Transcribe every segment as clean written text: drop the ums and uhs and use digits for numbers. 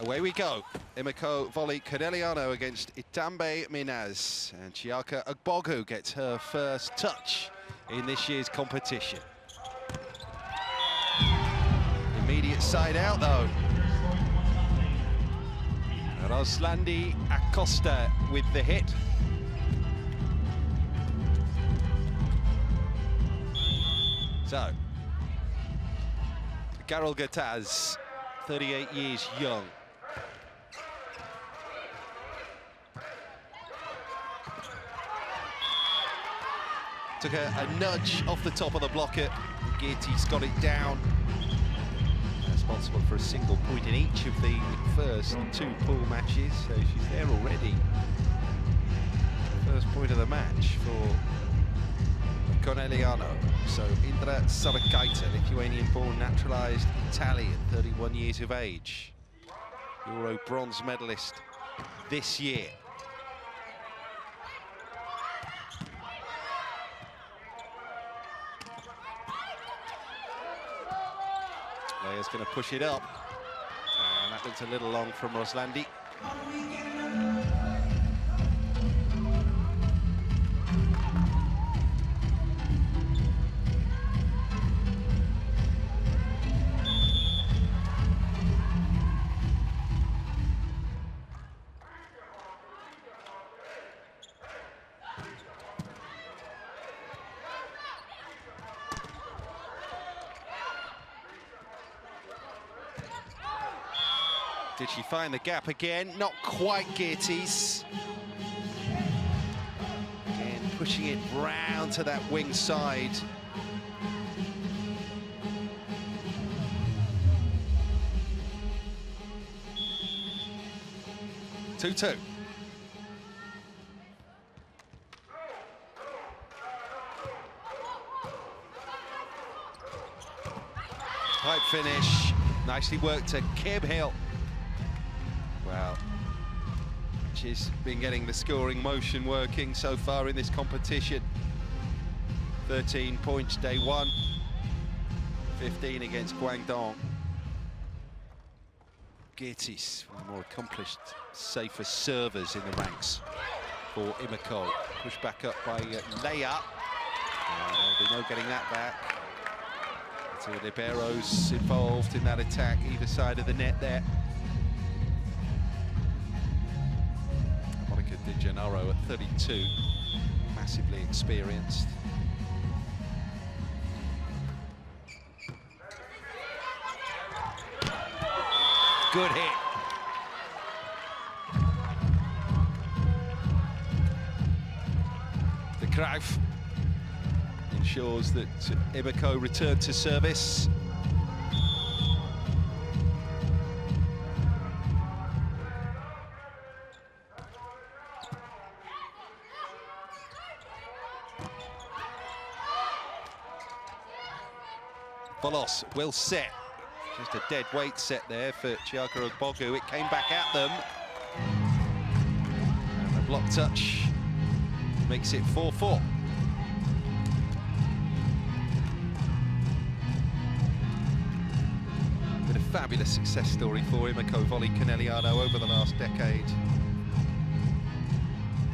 Away we go. Imoco Volley Conegliano against Itambé Minas. And Chiaka Ogbogu gets her first touch in this year's competition. Immediate side out though. Roslandi Acosta with the hit. So, Carol Gataz, 38 years young. Took a nudge off the top of the blocker. Geertie's got it down. Responsible for a single point in each of the first two pool matches, so she's there already. First point of the match for Conegliano. So Indra Savakaita, Lithuanian-born naturalised Italian, 31 years of age. Euro bronze medalist this year. Leia's going to push it up. And that looks a little long from Roslandi. Did she find the gap again? Not quite, Geertie's. Again, pushing it round to that wing side. Two-two. Tight finish. Nicely worked to Kim Hill. Well, she's been getting the scoring motion working so far in this competition. 13 points day one, 15 against Guangdong. Geertie's one of the more accomplished, safer servers in the ranks for Imoco. Pushed back up by Leia. There'll be no getting that back. Two liberos involved in that attack, either side of the net there. De Gennaro at 32, massively experienced. Good hit. De Kruijf ensures that Imoco return to service. Volos will set. Just a dead weight set there for Chiaka Ogbogu. It came back at them. And the block touch makes it 4-4. Been a fabulous success story for Imoco Volley Conegliano over the last decade.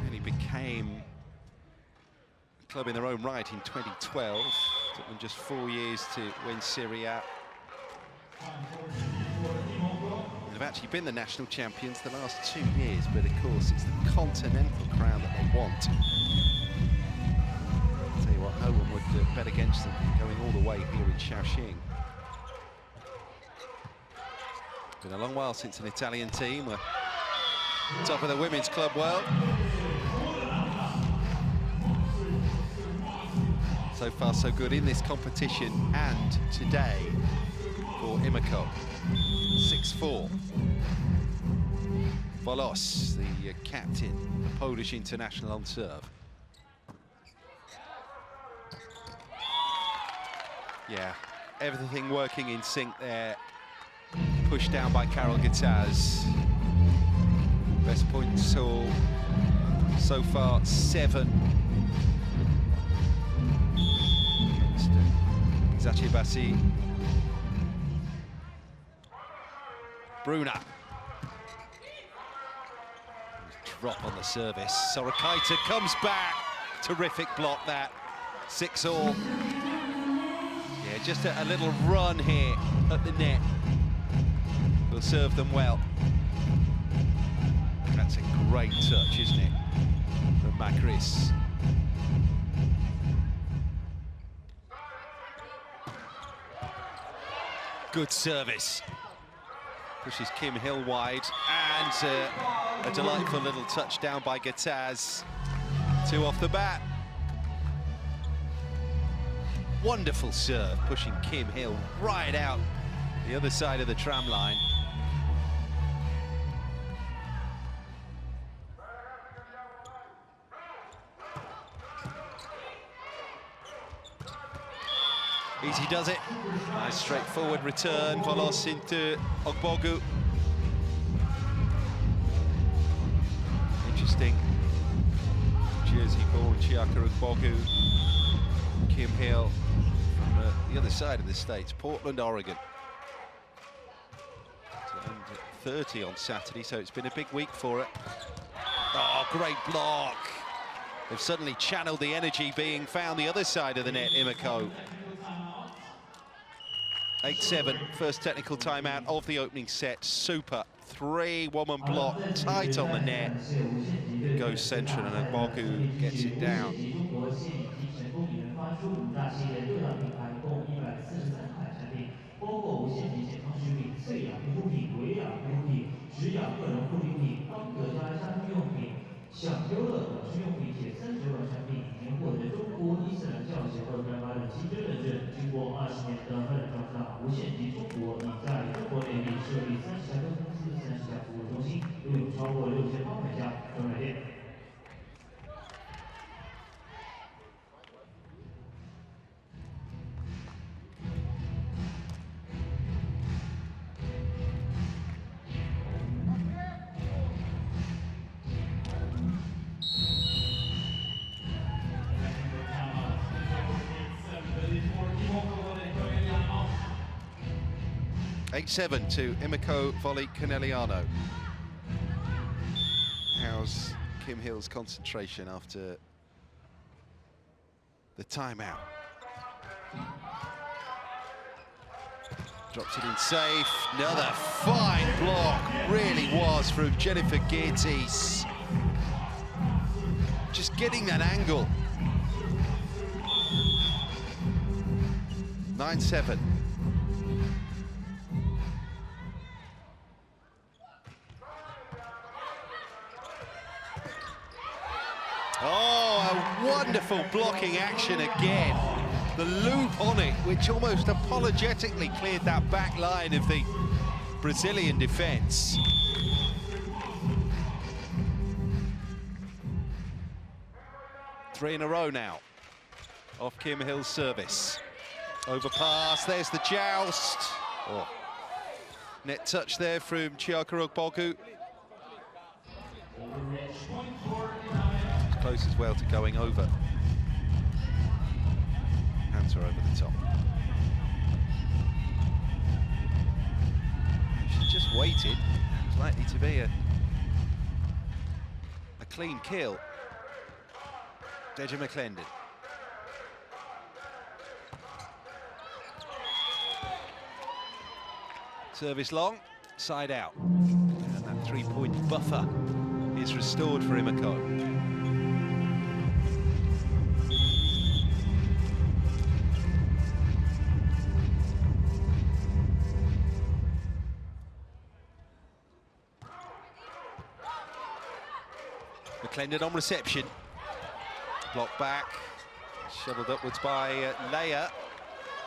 And he became a club in their own right in 2012. Took them just 4 years to win Serie A. They've actually been the national champions the last 2 years, but of course it's the continental crown that they want. I'll tell you what, no one would bet against them going all the way here in Shaoxing. Been a long while since an Italian team were top of the women's club world. So far so good in this competition and today for Imoco. 6-4. Volos, the captain, the Polish international on serve. Yeah, everything working in sync there. Pushed down by Carol Gataz. Best points all so far, 7. Zachi Bassi. Bruna drop on the service. Sorakaita comes back. Terrific block that. 6-all. Yeah, just a little run here at the net will serve them well. That's a great touch, isn't it, from Macris. Good service. Pushes Kim Hill wide, and a delightful little touchdown by Gataz. 2 off the bat. Wonderful serve, pushing Kim Hill right out the other side of the tram line. Easy does it. Nice straightforward return. Volos into Ogbogu. Interesting. Jersey-born Chiaka Ogbogu. Kim Hill from the other side of the States, Portland, Oregon. Turned 30 on Saturday, so it's been a big week for her. Oh, great block. They've suddenly channeled the energy being found the other side of the net, Imoco. 8-7, first technical timeout of the opening set. Super. 3-woman block, tight on the net. Goes central and Ogbogu gets it down. (8-7) to Imoco Volley Conegliano. How's Kim Hill's concentration after the timeout? Drops it in safe. Another fine block, really was, from Jennifer Geertes. Just getting that angle. 9-7. Oh, a wonderful blocking action again. The loop on it, which almost apologetically cleared that back line of the Brazilian defense. Three in a row now off Kim Hill's service. Overpass, there's the joust. Oh. Net touch there from Chiaka Ogbogu. Close as well to going over. Hands are over the top. She just waited. It's likely to be a clean kill. Deja McClendon. Service long, side out. And that 3-point buffer is restored for Imoco. McClendon on reception. Blocked back, shoveled upwards by Leia.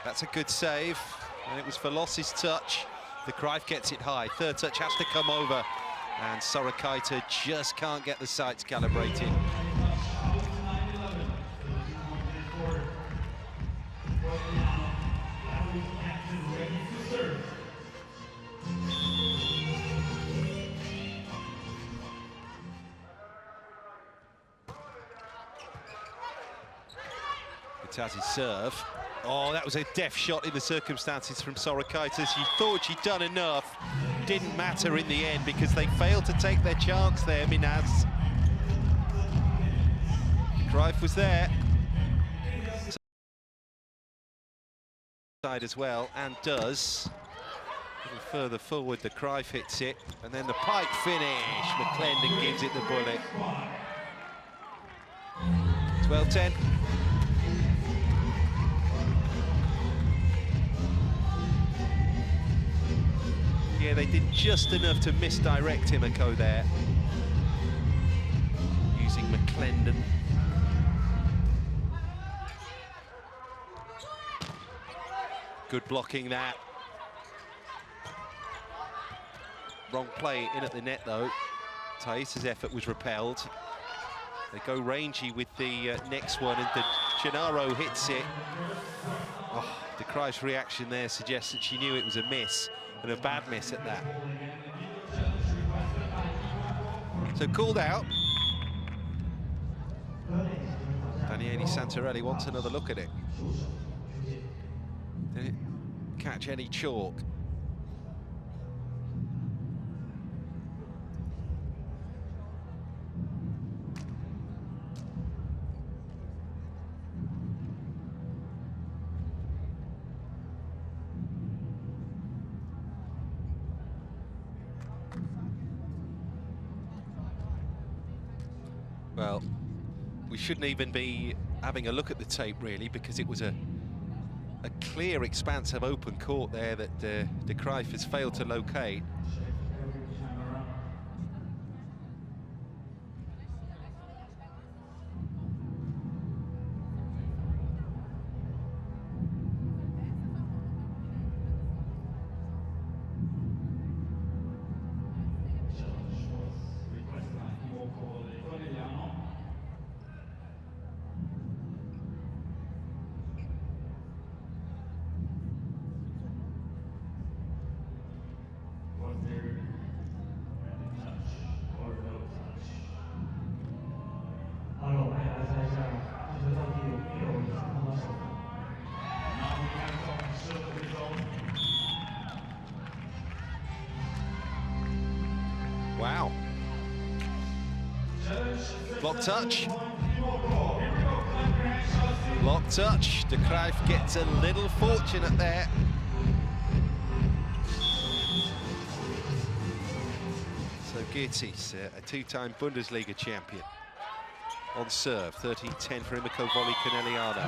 That's a good save, and it was Volos's touch. The Greif gets it high. Third touch has to come over, and Sorakaita just can't get the sights calibrated. Gataz's serve. Oh, that was a deft shot in the circumstances from Sorakaita. She thought she'd done enough. Didn't matter in the end because they failed to take their chance there, Minas. Cruyff was there. Side as well, and does. A little further forward, the Cruyff hits it, and then the pipe finish. McClendon gives it the bullet. 12-10. Yeah, they did just enough to misdirect Imoco there, using McClendon. Good blocking that. Wrong play in at the net though. Thais' effort was repelled. They go rangy with the next one, and Gennaro hits it. Oh, de Cruyff's reaction there suggests that she knew it was a miss, and a bad miss at that. So called out. Daniele Santarelli wants another look at it. Did it catch any chalk? Well, we shouldn't even be having a look at the tape really, because it was a clear expanse of open court there that de Cruyff has failed to locate. Wow. Block touch. Block touch. De Cruyff gets a little fortunate there. So Geertjes, a two-time Bundesliga champion, on serve. 13-10 for Imoco Volley Conegliano.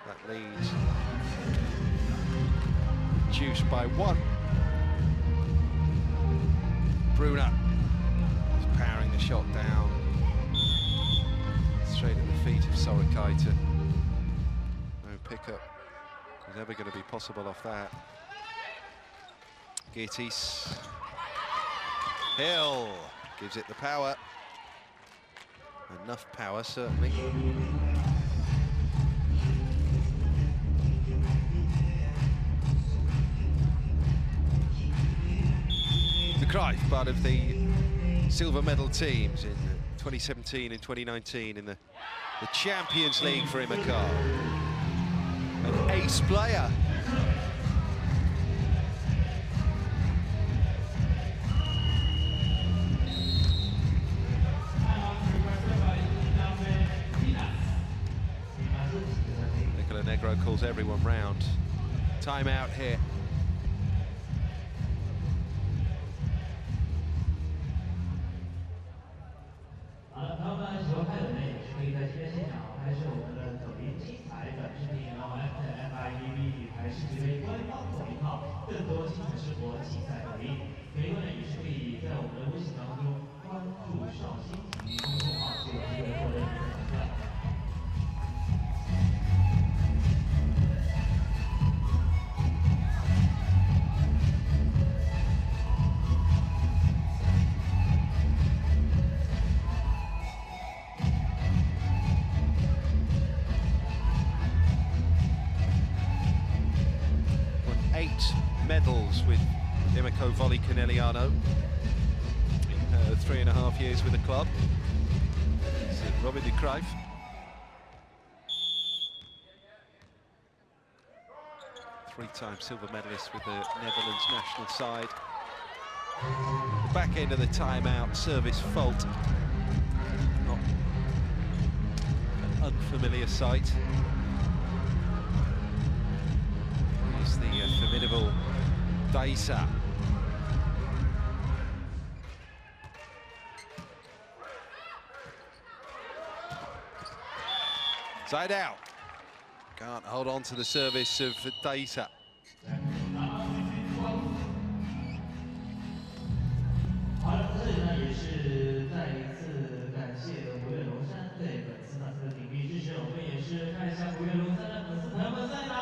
That leads juiced by one. Brunner is powering the shot down, straight at the feet of Sorakaita. No pickup was ever going to be possible off that. Geertjes. Hill gives it the power. Enough power, certainly. Cruyff, part of the silver medal teams in 2017 and 2019 in the Champions League for Imoco. An ace player. Nicola Negro calls everyone round. Timeout here. Medals with Imoco Volley Conegliano in her 3.5 years with the club. This is Robin de Cruyff. Three-time silver medalist with the Netherlands national side. The back end of the timeout, service fault. Not an unfamiliar sight. Here's the formidable Daisa. Side out. Can't hold on to the service of Daisa. 好了，这里呢也是再一次感谢虎跃龙山对本次大赛的鼎力支持。我们也是看一下虎跃龙山的粉丝朋友们在哪。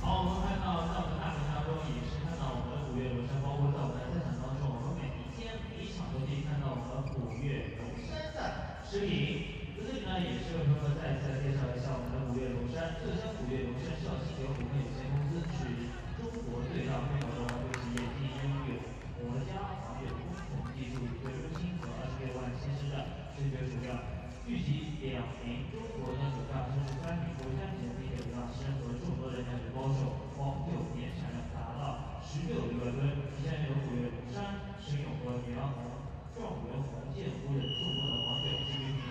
好，我们看到在我们大屏当中也是看到我们的虎跃龙山，包括在我们的赛场当中，我们每一天每一场都可以看到我们虎跃龙山的视频。 这里呢也是为朋友们再一次来介绍一下我们的虎跃龙山。这家虎跃龙山少星球股份有限公司是中国最大规模的环球企业，并拥有国家环球工程技术指挥中心和26万先师的视觉储量，聚集2名中国的主将33名国家级的第一流大师和众多人才学高手，黄酒年产量达到16亿吨。旗下有虎跃龙山、申永和、绵阳红、状元红、建湖等众多的黄酒知名品牌。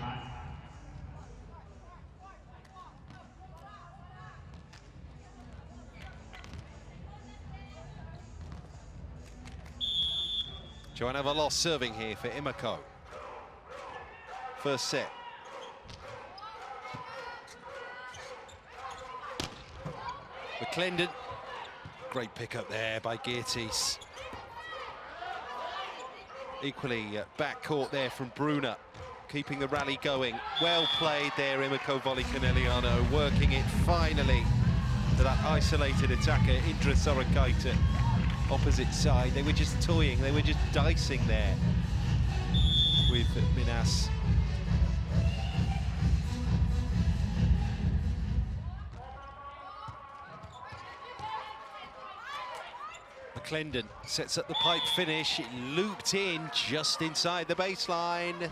Joanna Veloz serving here for Imoco. First set. McClendon. Great pickup there by Geertes. Equally back court there from Bruna, keeping the rally going. Well played there, Imoco Volley Conegliano, working it finally to that isolated attacker, Indra Sorakaita. Opposite side, they were just toying, they were just dicing there with Minas. McClendon sets up the pipe finish, it looped in just inside the baseline.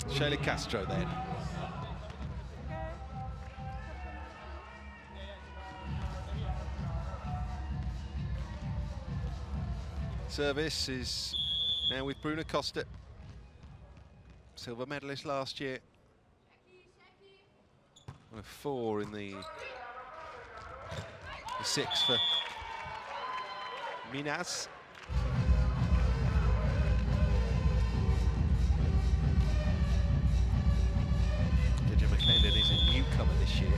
Shayla Castro then. Service is now with Bruna Costa, silver medalist last year. 1 of 4 in the 6 for Minas. McClendon is a newcomer this year.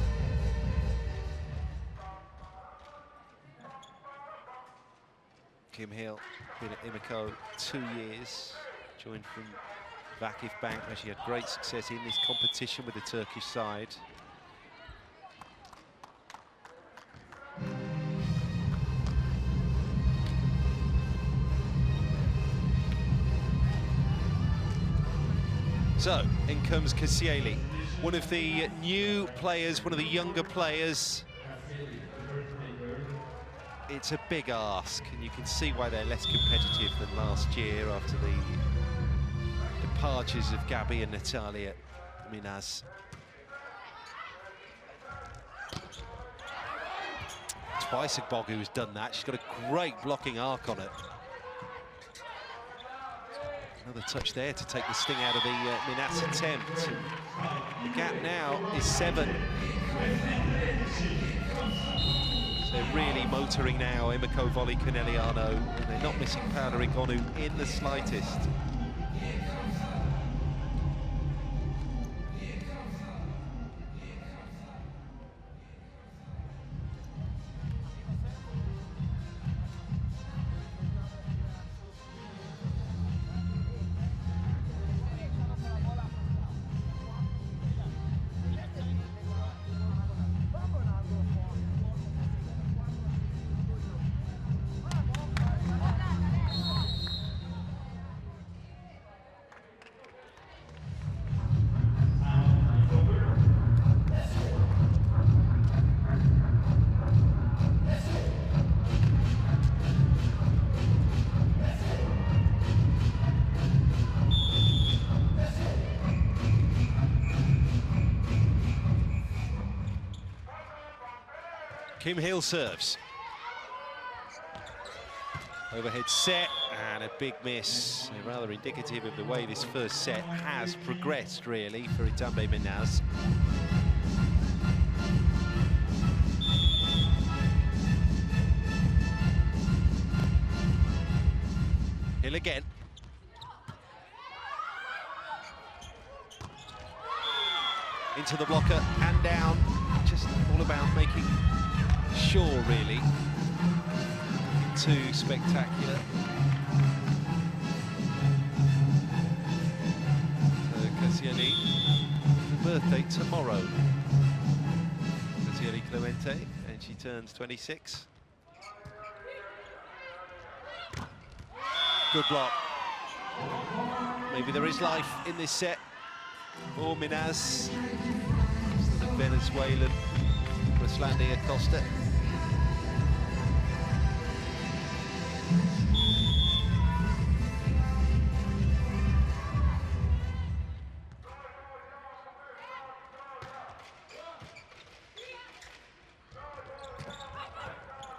Kim Hill, been at Imoco 2 years, joined from Vakif Bank, where she had great success in this competition with the Turkish side. So, in comes Kasieli, one of the new players, one of the younger players. It's a big ask, and you can see why they're less competitive than last year after the departures of Gabby and Natalia Minas. Twice Agbogu's done that. She's got a great blocking arc on it. Another touch there to take the sting out of the Minas attempt. The gap now is 7. So they're really motoring now, Imoco Volley Conegliano, and they're not missing Paola Igonu in the slightest. Kim Hill serves. Overhead set and a big miss. Rather indicative of the way this first set has progressed, really, for Itambé Minas. Hill again. Into the blocker and down. Just all about making sure, really. Too spectacular. So Cassiani, birthday tomorrow. Cassiani Clemente, and she turns 26. Good block. Maybe there is life in this set for Minas. The Venezuelan Ruslandy Acosta.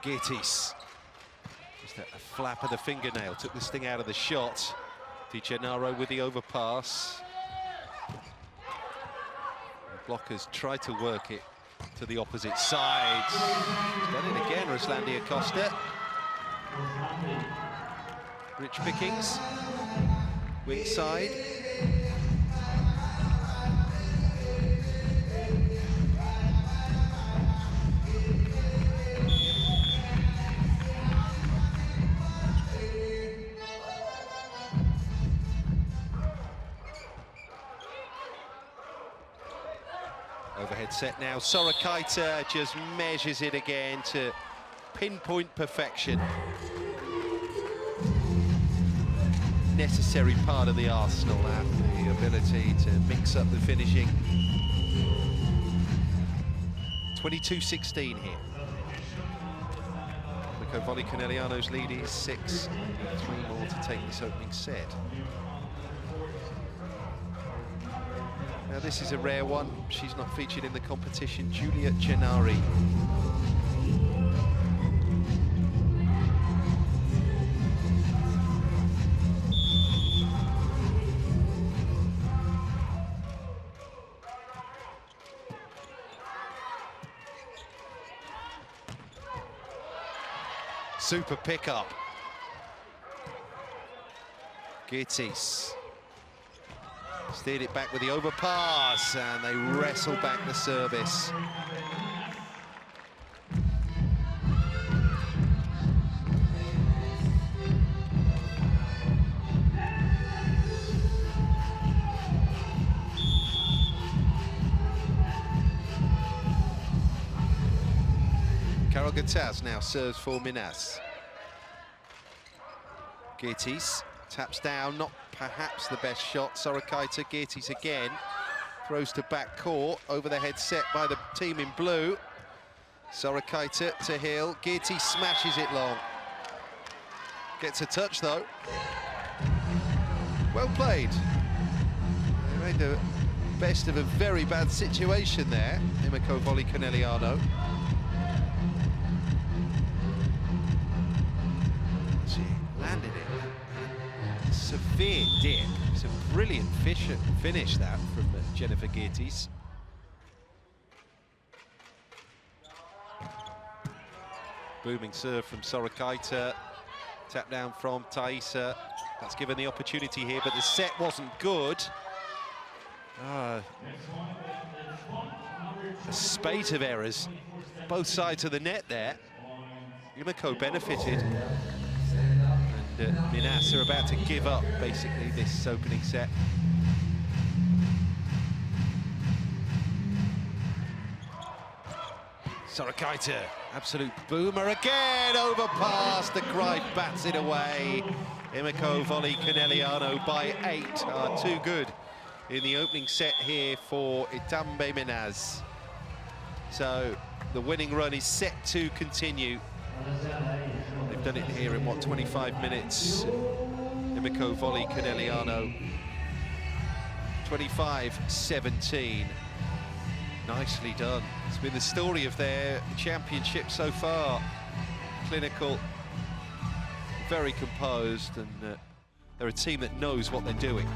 Gittis, just a flap of the fingernail, took the sting out of the shot. Di Gennaro with the overpass. The blockers try to work it to the opposite side. He's done it again, Ruslandy Acosta. Rich pickings, wing side. Overhead set now. Sorakaita just measures it again to pinpoint perfection. Necessary part of the arsenal, that, the ability to mix up the finishing. 22-16 here. Imoco Volley Conegliano's lead is 6. 3 more to take this opening set. Now this is a rare one. She's not featured in the competition. Giulia Gennari. Super pickup. Gittis. Steered it back with the overpass, and they wrestle back the service. Carol Gataz now serves for Minas. Gittis taps down, not perhaps the best shot. Sorakaita, Gittis again. Throws to back court, over the head set by the team in blue. Sorakaita to Hill, Gittis smashes it long. Gets a touch though. Well played. They made the best of a very bad situation there, Imoco Volley Conegliano. She landed it. Severe dip. It's a brilliant finish that from Jennifer Gittis. Booming serve from Sorakaita. Tap down from Thaisa. That's given the opportunity here, but the set wasn't good. A spate of errors. Both sides of the net there. Imoco benefited. And Minas are about to give up, basically, this opening set. Sorakaita, absolute boomer again, overpass, the Greif bats it away. Imoco Volley Conegliano by 8 are too good in the opening set here for Itambé Minas. So the winning run is set to continue. They've done it here in, what, 25 minutes. Imoco Volley Conegliano, 25-17. Nicely done. It's been the story of their championship so far. Clinical, very composed, and they're a team that knows what they're doing.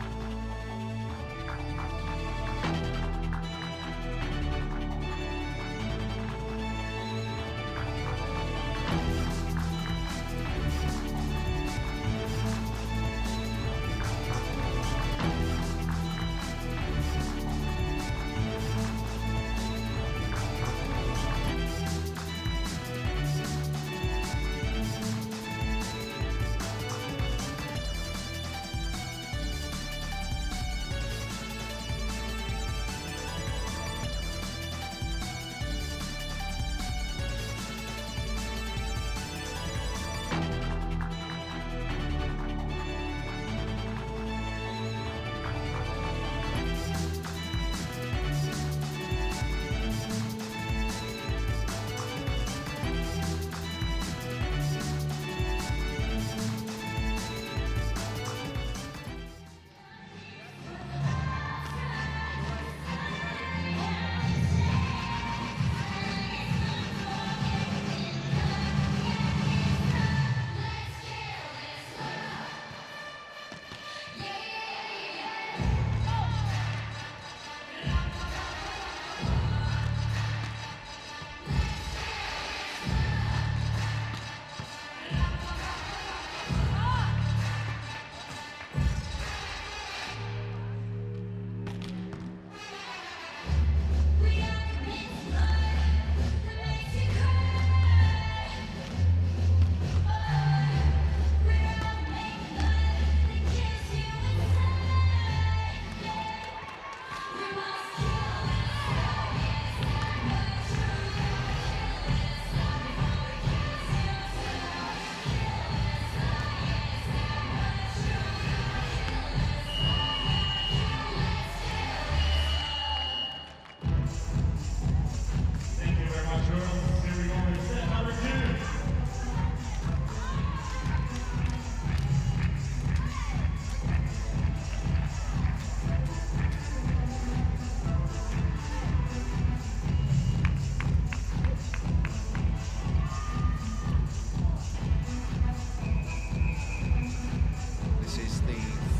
This is the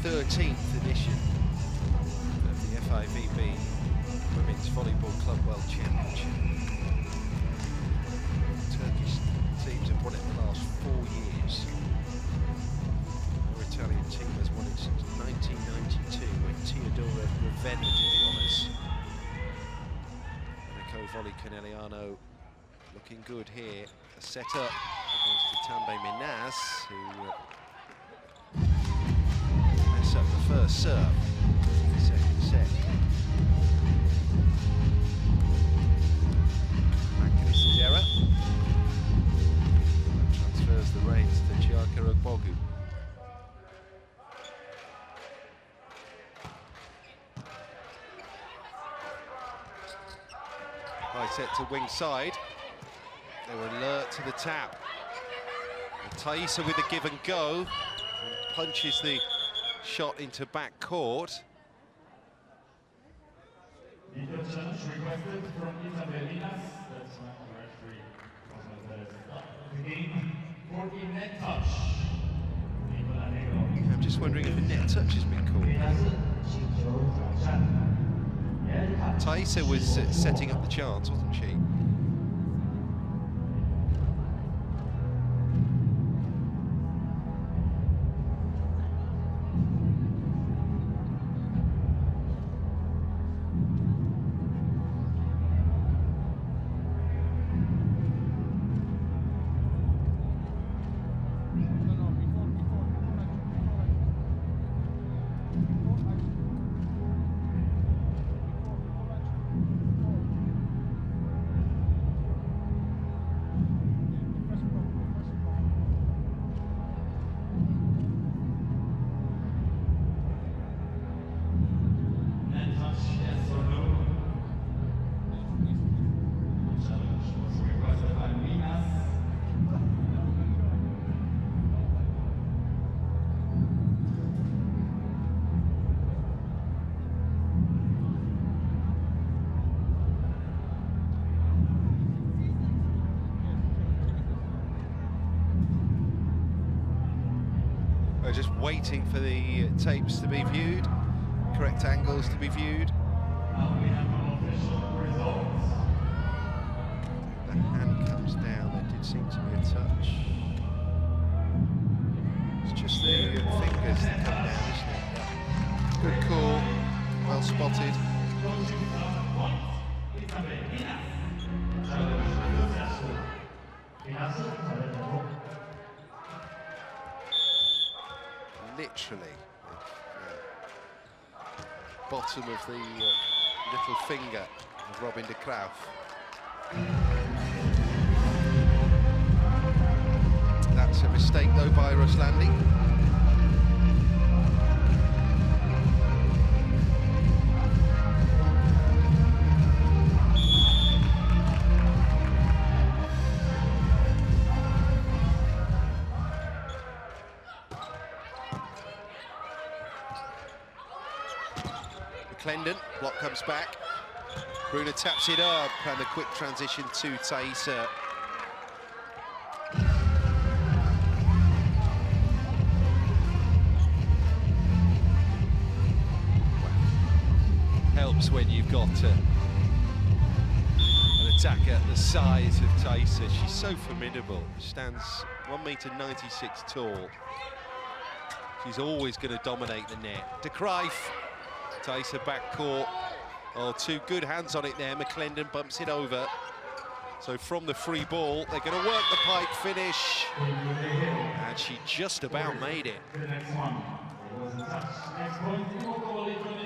13th edition of the FIVB Women's Volleyball Club World Championship. Turkish teams have won it the last 4 years. Our Italian team has won it since 1992 when Teodora Ravenna did the honours. Imoco Volley Conegliano looking good here. A set up against Itambé Minas, who mess up the first serve. Second set. Magnus' error. That transfers the reins to Chiaka Ogbogu. High set to wing side. They were alert to the tap. And Thaisa with the give and go. And punches the shot into back court. Requested from Itambé Minas. That's my referee. The game, 14 net touch. I'm just wondering if a net touch has been called. Thaisa was setting up the chance, wasn't she? We're just waiting for the tapes to be viewed, correct angles to be viewed. The hand comes down, there did seem to be a touch. It's just the fingers that come down, isn't it? Good call, well spotted. Literally, bottom of the little finger of Robin de Graaf. That's a mistake though by Ruslandi. McClendon, block comes back. Bruna taps it up, and the quick transition to Thaisa. Helps when you've got an attacker the size of Thaisa. She's so formidable. Stands 1.96 m tall. She's always going to dominate the net. De Graaf. Thaisa backcourt. Oh, two good hands on it there. McClendon bumps it over. So from the free ball, they're going to work the pike finish. And she just about made it.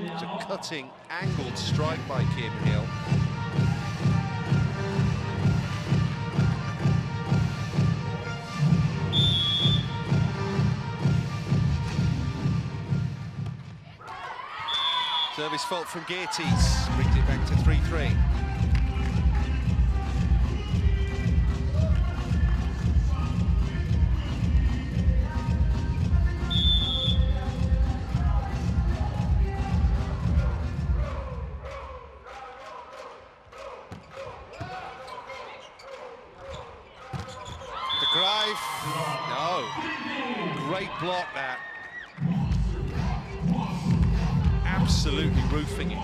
It's a cutting, angled strike by Kim Hill. Service fault from Geertes, brings it back to 3-3. De Graaf, no, great block that. Absolutely roofing it.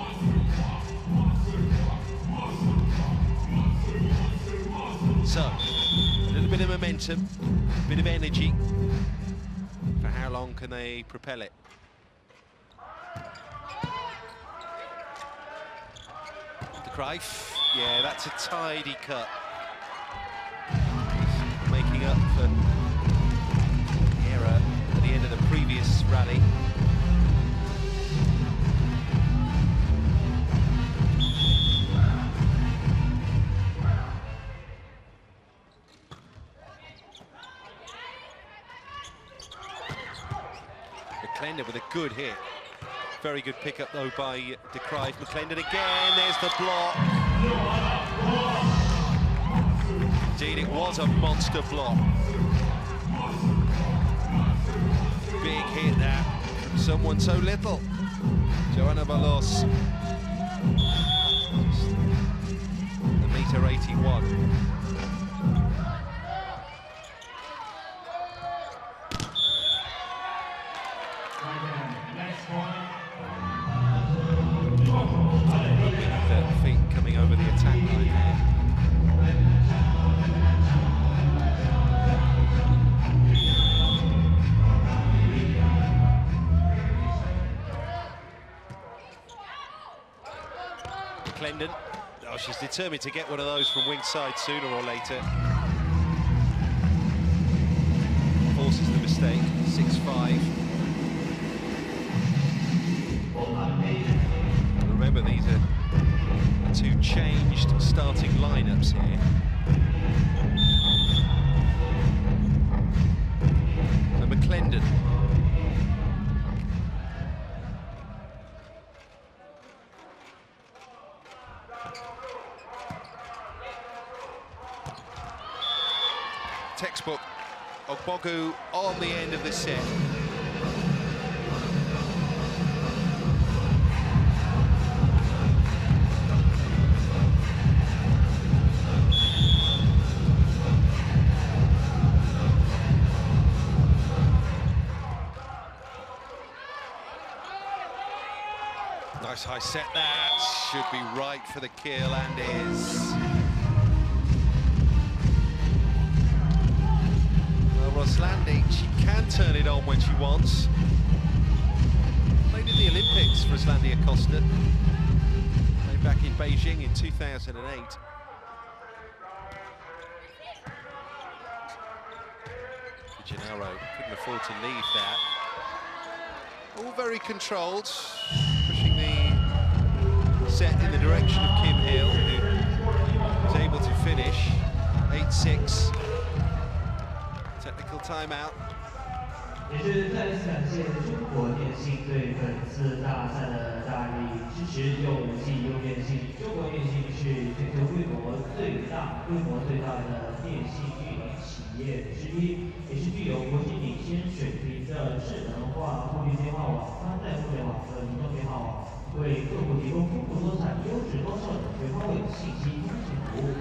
So, a little bit of momentum, a bit of energy. For how long can they propel it? De Graaf, yeah, that's a tidy cut. Making up for the error at the end of the previous rally. McClendon with a good hit. Very good pickup though by De Graaf. McClendon again, there's the block. Indeed, it was a monster block. Big hit that from someone so little. Joanna Valos. Just 1.81 m. Feet coming over the attack line there. McClendon, oh, she's determined to get one of those from wing side sooner or later. Forces the mistake, 6-5. Remember, these are two changed starting lineups here. So McClendon. Textbook. Ogbogu on the end of the set. Nice set that. Should be right for the kill and is. Well, Roslandi, she can turn it on when she wants. Played in the Olympics, Roslandi Acosta. Played back in Beijing in 2008. Gennaro couldn't afford to leave that. All very controlled, pushing the set in the direction of Kim Hill, who was able to finish 8-6. Technical timeout. 也是再次感谢中国电信对本次大赛的大力支持，又武器又电信。中国电信是全球规模最大的电信运营企业之一，也是具有国际领先水平的智能化互联电话网、宽带互联网和移动电话网，为客户提供丰富多彩、优质高效的全方位信息通信服务。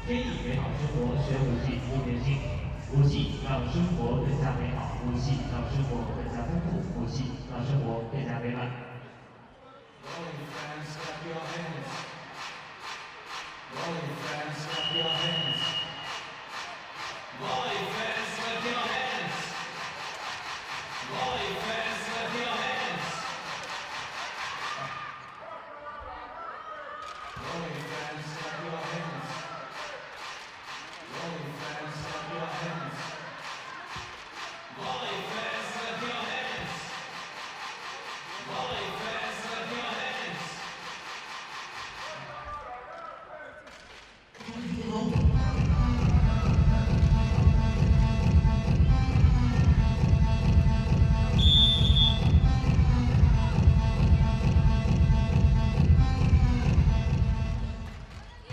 天意美好生活，学武器不变心。武器让生活更加美好，武器让生活更加丰富，武器让生活更加美满。Volley fans, clap your hands. Volley fans, clap your hands. Volley fans, clap your hands. Volley fans, clap your hands. Volley fans, clap your hands. Volley fans, clap your hands. Volley fans, clap your hands. Volley fans, clap your hands.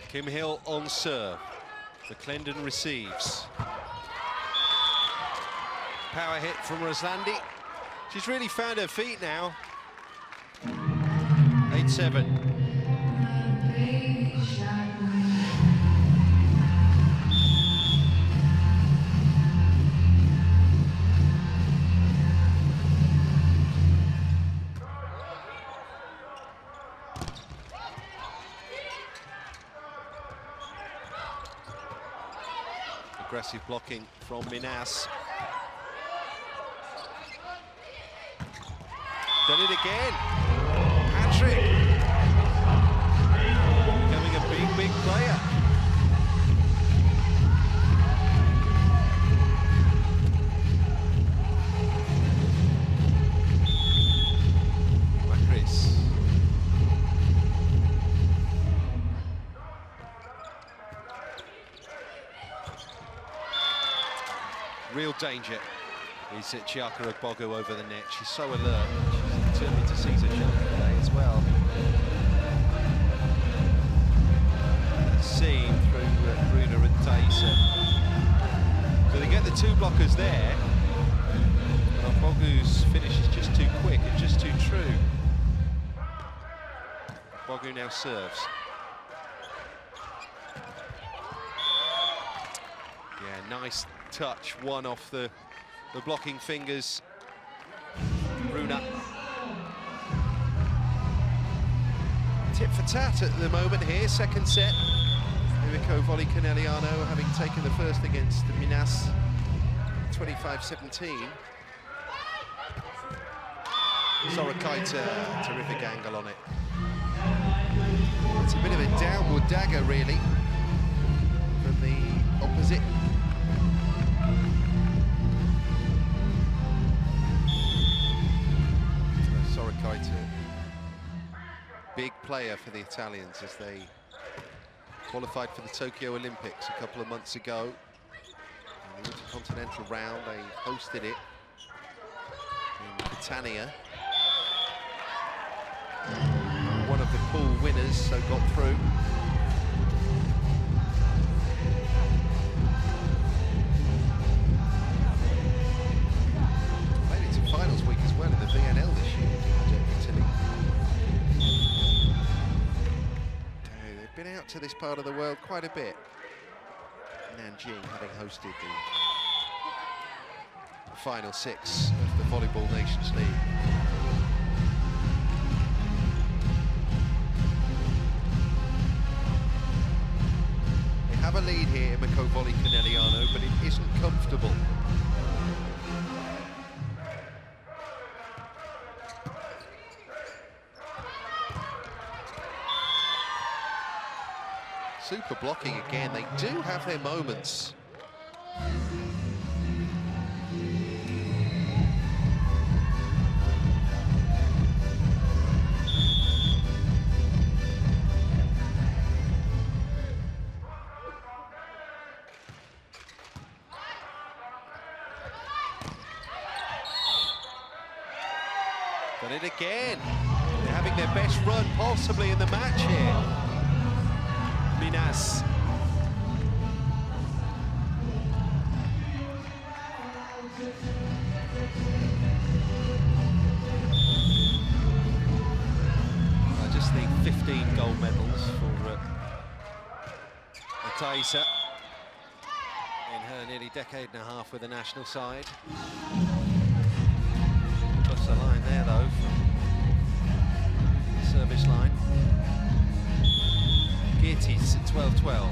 Kim Hill on serve. McClendon receives. Power hit from Roslandi. She's really found her feet now. 8-7. Aggressive blocking from Minas. Done it again. Hat-trick. Becoming a big, big player. Chris. Real danger is Chiaka Ogbogu over the net. She's so alert. She's determined to seize her shot today as well. Seam through Bruna and Taisa. So they get the two blockers there. But Ogbogu's finish is just too quick and just too true. Ogbogu now serves. Yeah, nice touch, one off the blocking fingers. Bruna. Tit for tat at the moment here, second set. Imoco Volley Conegliano having taken the first against Minas 25-17. Sorakaita, terrific angle on it. It's a bit of a downward dagger really from the opposite. Sorakaita, big player for the Italians as they qualified for the Tokyo Olympics a couple of months ago. In the Intercontinental round, they hosted it in Catania. One of the pool winners, so got through. Made it to finals week as well in the VNL this year, Italy. They've been out to this part of the world quite a bit. Nanjing, having hosted the final 6 of the Volleyball Nations League. They have a lead here, Imoco Volley Conegliano, but it isn't comfortable. Super blocking again. They do have their moments. Done it again. They're having their best run possibly in the match here. Minas. I just think 15 gold medals for Taisa in her nearly decade and a half with the national side. Plus the line there though from the service line. Geertes at 12-12.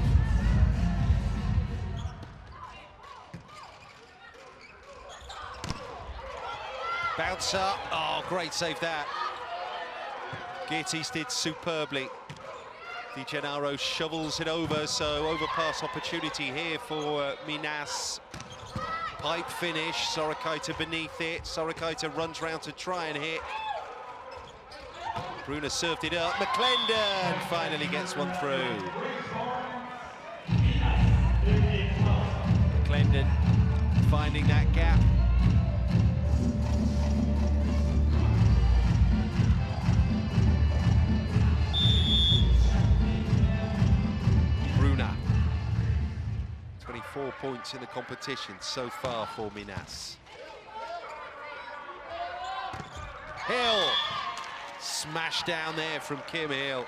Bounce up. Oh, great save that. Geertes did superbly. Di Gennaro shovels it over, so overpass opportunity here for Minas. Pipe finish, Sorokaita beneath it. Sorokaita runs round to try and hit. Bruna served it up. McClendon finally gets one through. McClendon finding that gap. Bruna. 24 points in the competition so far for Minas. Hill. Smash down there from Kim Hill.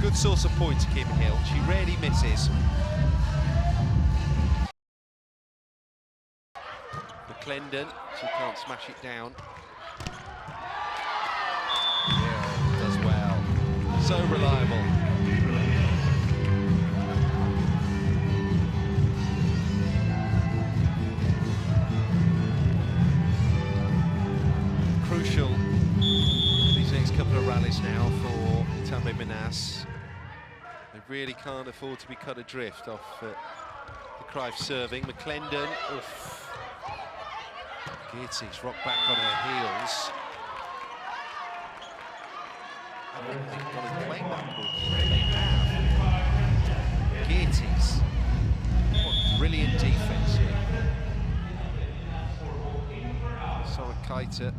Good source of points, Kim Hill. She rarely misses. McClendon, she can't smash it down. Hill does well. So reliable. Crucial these next couple of rallies now for Itambé Minas. They really can't afford to be cut adrift off the Cruyff serving. McClendon, oof. Geertes rocked back on her heels. I don't think they've gone and claimed that ball. They have. Geertes, what brilliant defense here. Sorokaita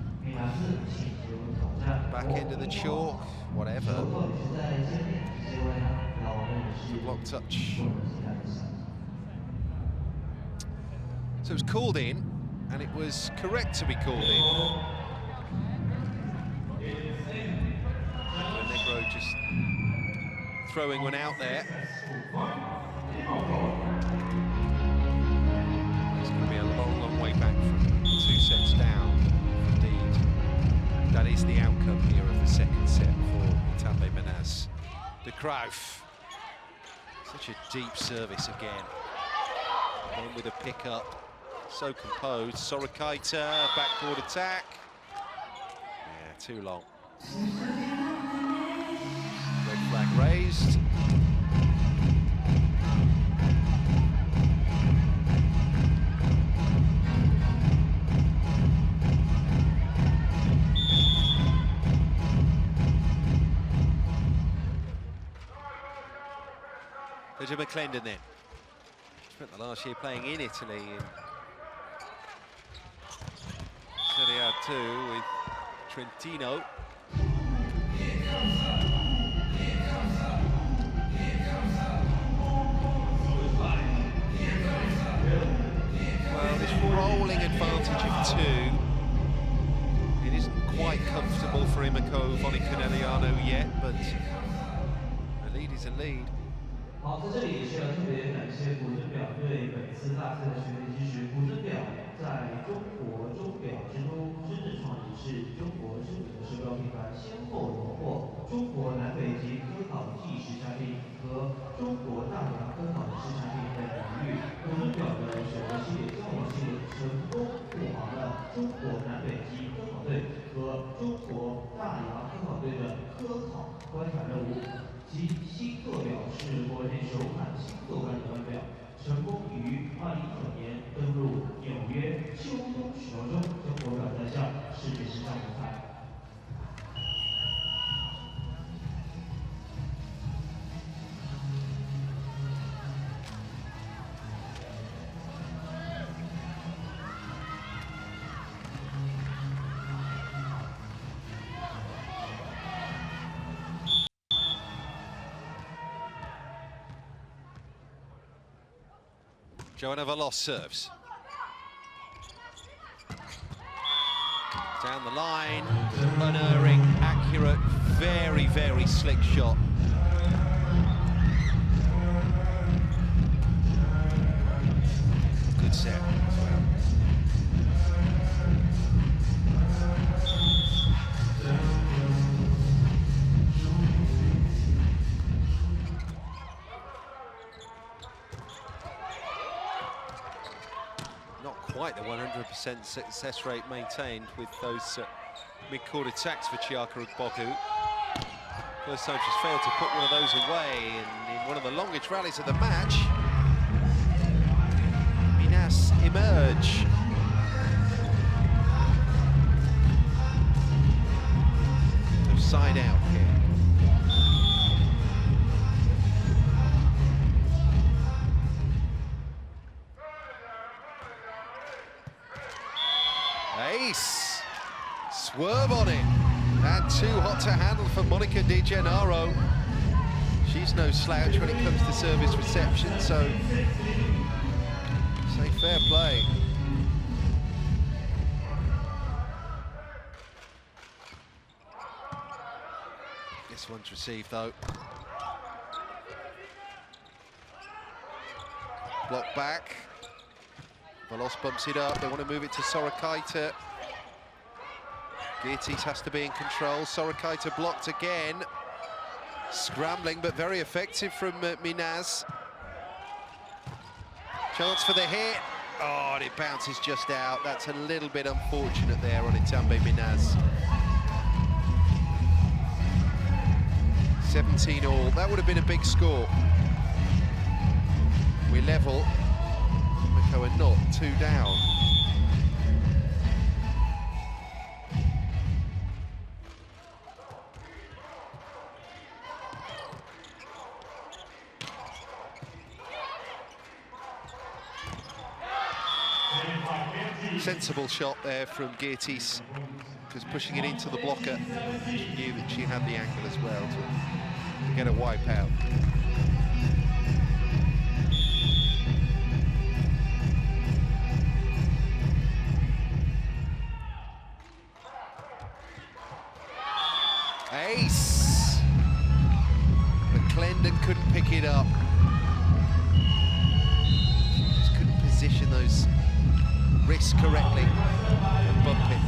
back into the chalk, whatever. Block touch. So it was called in, and it was correct to be called in. Negro just throwing one out there. It's going to be a long, long way back from 2 sets down. Indeed, that is the outcome here of the second set for Itambé Minas. De Cruyff, such a deep service again. One with a pickup, so composed. Sorokaita, backboard attack. Yeah, too long. Red flag raised. There's McClendon then. Spent the last year playing in Italy in Serie A2 with Trentino. Well, this rolling advantage of 2, it isn't quite comfortable for Imoco Volley Conegliano yet, but a lead. 好，在这里也是要特别感谢古筝表对本次大赛的全力支持。古筝表在中国钟表之都深圳创立，是中国知名的手表品牌，先后荣获中国南北极科考技术产品和中国大洋科考技术产品等荣誉。古筝表的首个系列交流系列成功护航了中国南北极科考队和中国大洋科考队的科考观察任务。 其新座表是国内首款新座感的腕表，成功于2019年登陆纽约秋冬时装周，将国表带向世界时尚舞台。 Joanna Volos serves. Down the line, unerring, accurate, very, very slick shot. Good set as well. Quite the 100% success rate maintained with those mid-court attacks for Chiaka Ugbogu. First time she's failed to put one of those away, and in one of the longest rallies of the match, Minas emerge. No side out here. Ace, swerve on it, and too hot to handle for Monica Di Gennaro. She's no slouch when it comes to service reception, so say fair play. This one's received though. Block back. Volos bumps it up, they want to move it to Sorakaita. Geertes has to be in control, Sorakaita blocked again. Scrambling, but very effective from Minas. Chance for the hit. Oh, and it bounces just out. That's a little bit unfortunate there on Itambé Minas. 17 all, that would have been a big score. We level. Are not 2 down. Sensible shot there from Geertes, just pushing it into the blocker. She knew that she had the angle as well to get a wipe out. Ace! McClendon couldn't pick it up. Just couldn't position those wrists correctly and bump it.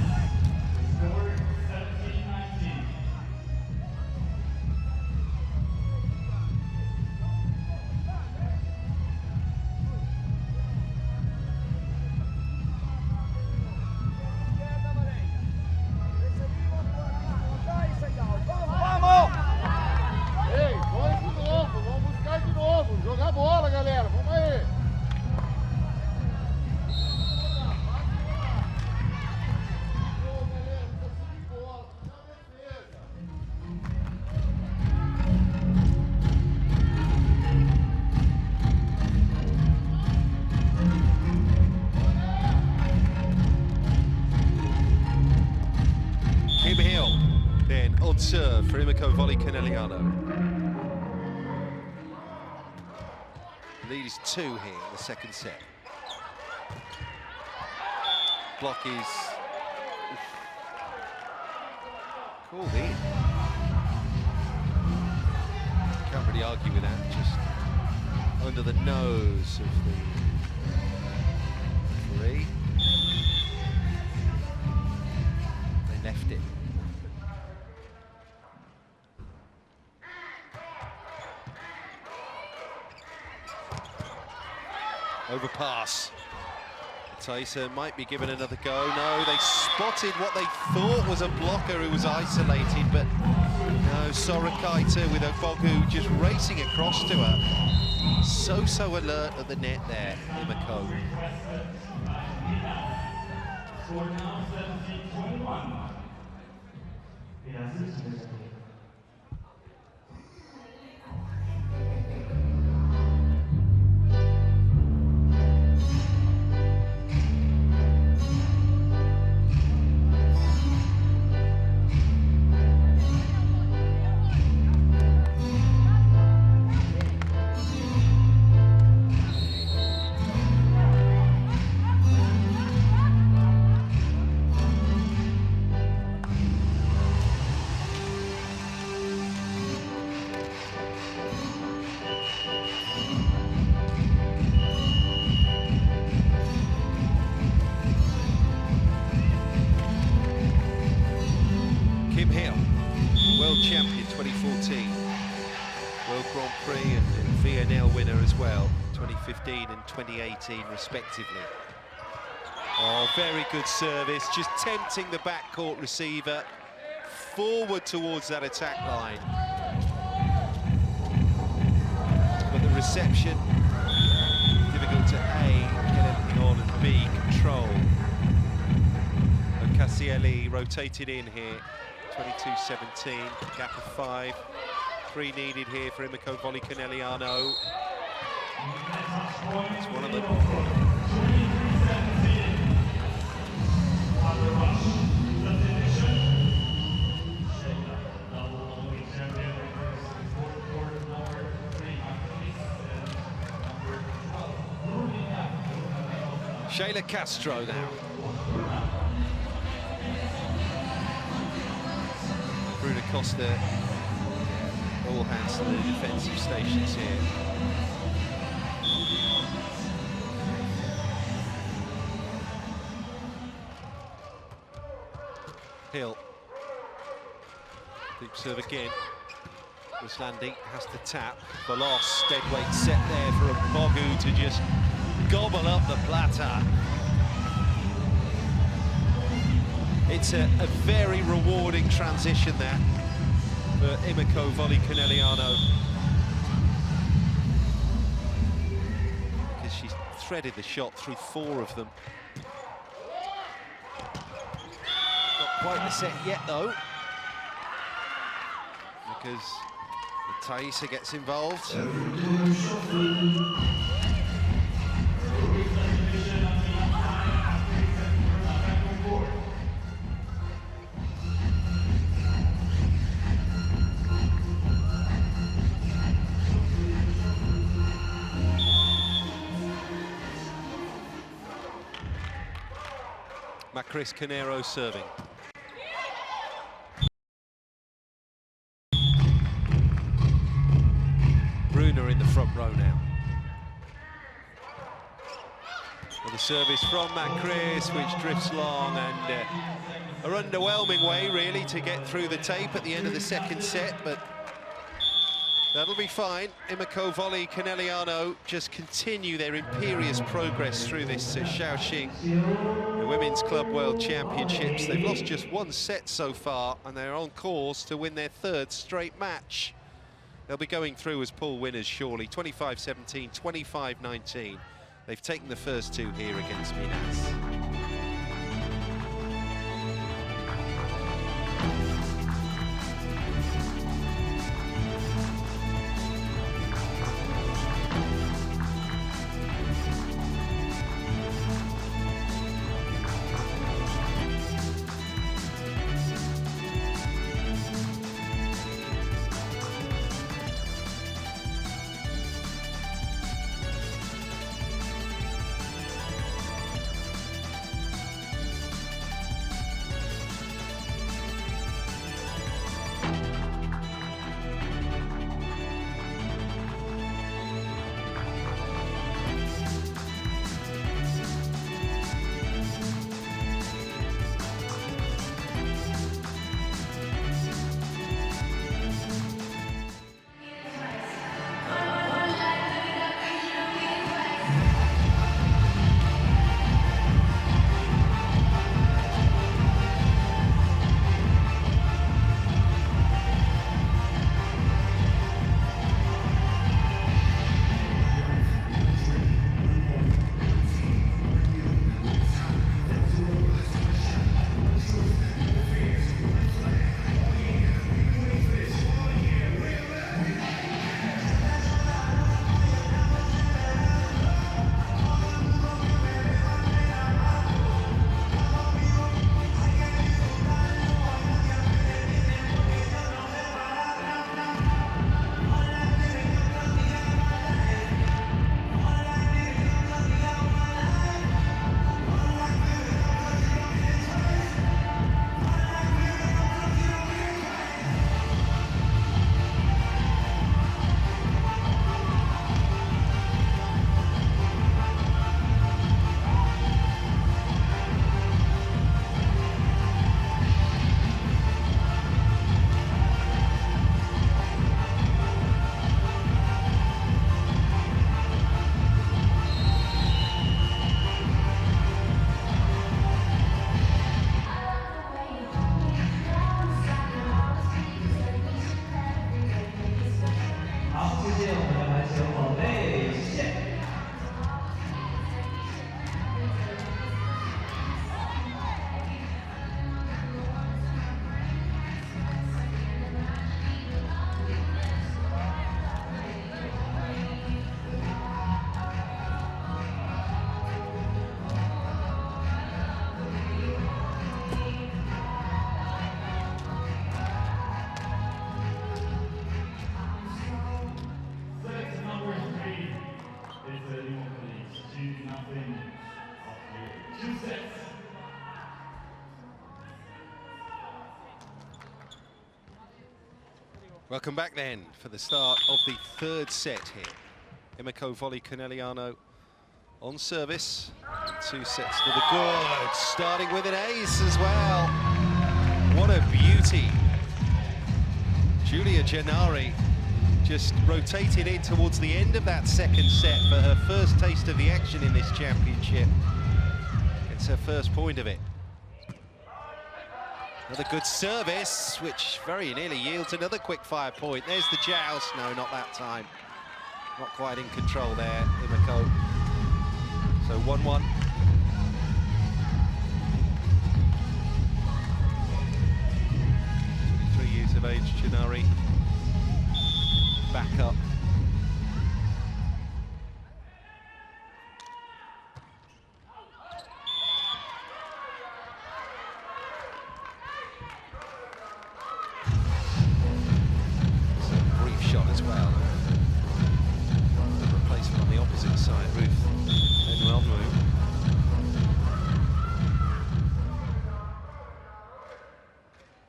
Serve for Imoco Volley Conegliano. Lead is 2 here in the second set. Block is called in. Can't really really argue with that. Just under the nose of the referee. They left it. Overpass. Tyson might be given another go. No, they spotted what they thought was a blocker who was isolated, but no, Sorakaita with Ogbogu just racing across to her. So alert at the net there, Imoco. World champion 2014, World Grand Prix and VNL winner as well, 2015 and 2018 respectively. Oh, very good service, just tempting the backcourt receiver forward towards that attack line. But the reception, difficult to A, get everything on, and B, control. Cassielli rotated in here. 22-17, gap of 5. 3 needed here for Imoco Volley Conegliano. It's one of them. Shayla Castro now. Bruno Costa, all hands to the defensive stations here. Hill, deep serve again. Ruslandi has to tap. Veloz, deadweight set there for Ogbogu to just gobble up the platter. It's a very rewarding transition there for Imoco Volley Conegliano, because she's threaded the shot through 4 of them. Not quite the set yet though, because Thaisa gets involved. Macris Canero serving. Bruner in the front row now. Well, the service from Macris, which drifts long, and an underwhelming way really to get through the tape at the end of the second set, but that'll be fine. Imoco Volley Conegliano just continue their imperious progress through this Shaoxing, the Women's Club World Championships. They've lost just 1 set so far, and they're on course to win their 3rd straight match. They'll be going through as pool winners surely. 25-17, 25-19. They've taken the first 2 here against Minas. Welcome back then for the start of the third set here. Imoco Volley Conegliano on service. And 2 sets to the good. Starting with an ace as well. What a beauty. Giulia Gennari just rotated in towards the end of that second set for her first taste of the action in this championship. It's her first point of it. Another good service, which very nearly yields another quick fire point. There's the joust. No, not that time. Not quite in control there, Imoco. So 1-1. Years of age, Gennari. Back up. Shot as well. The replacement on the opposite side, Ruth Enwelmu.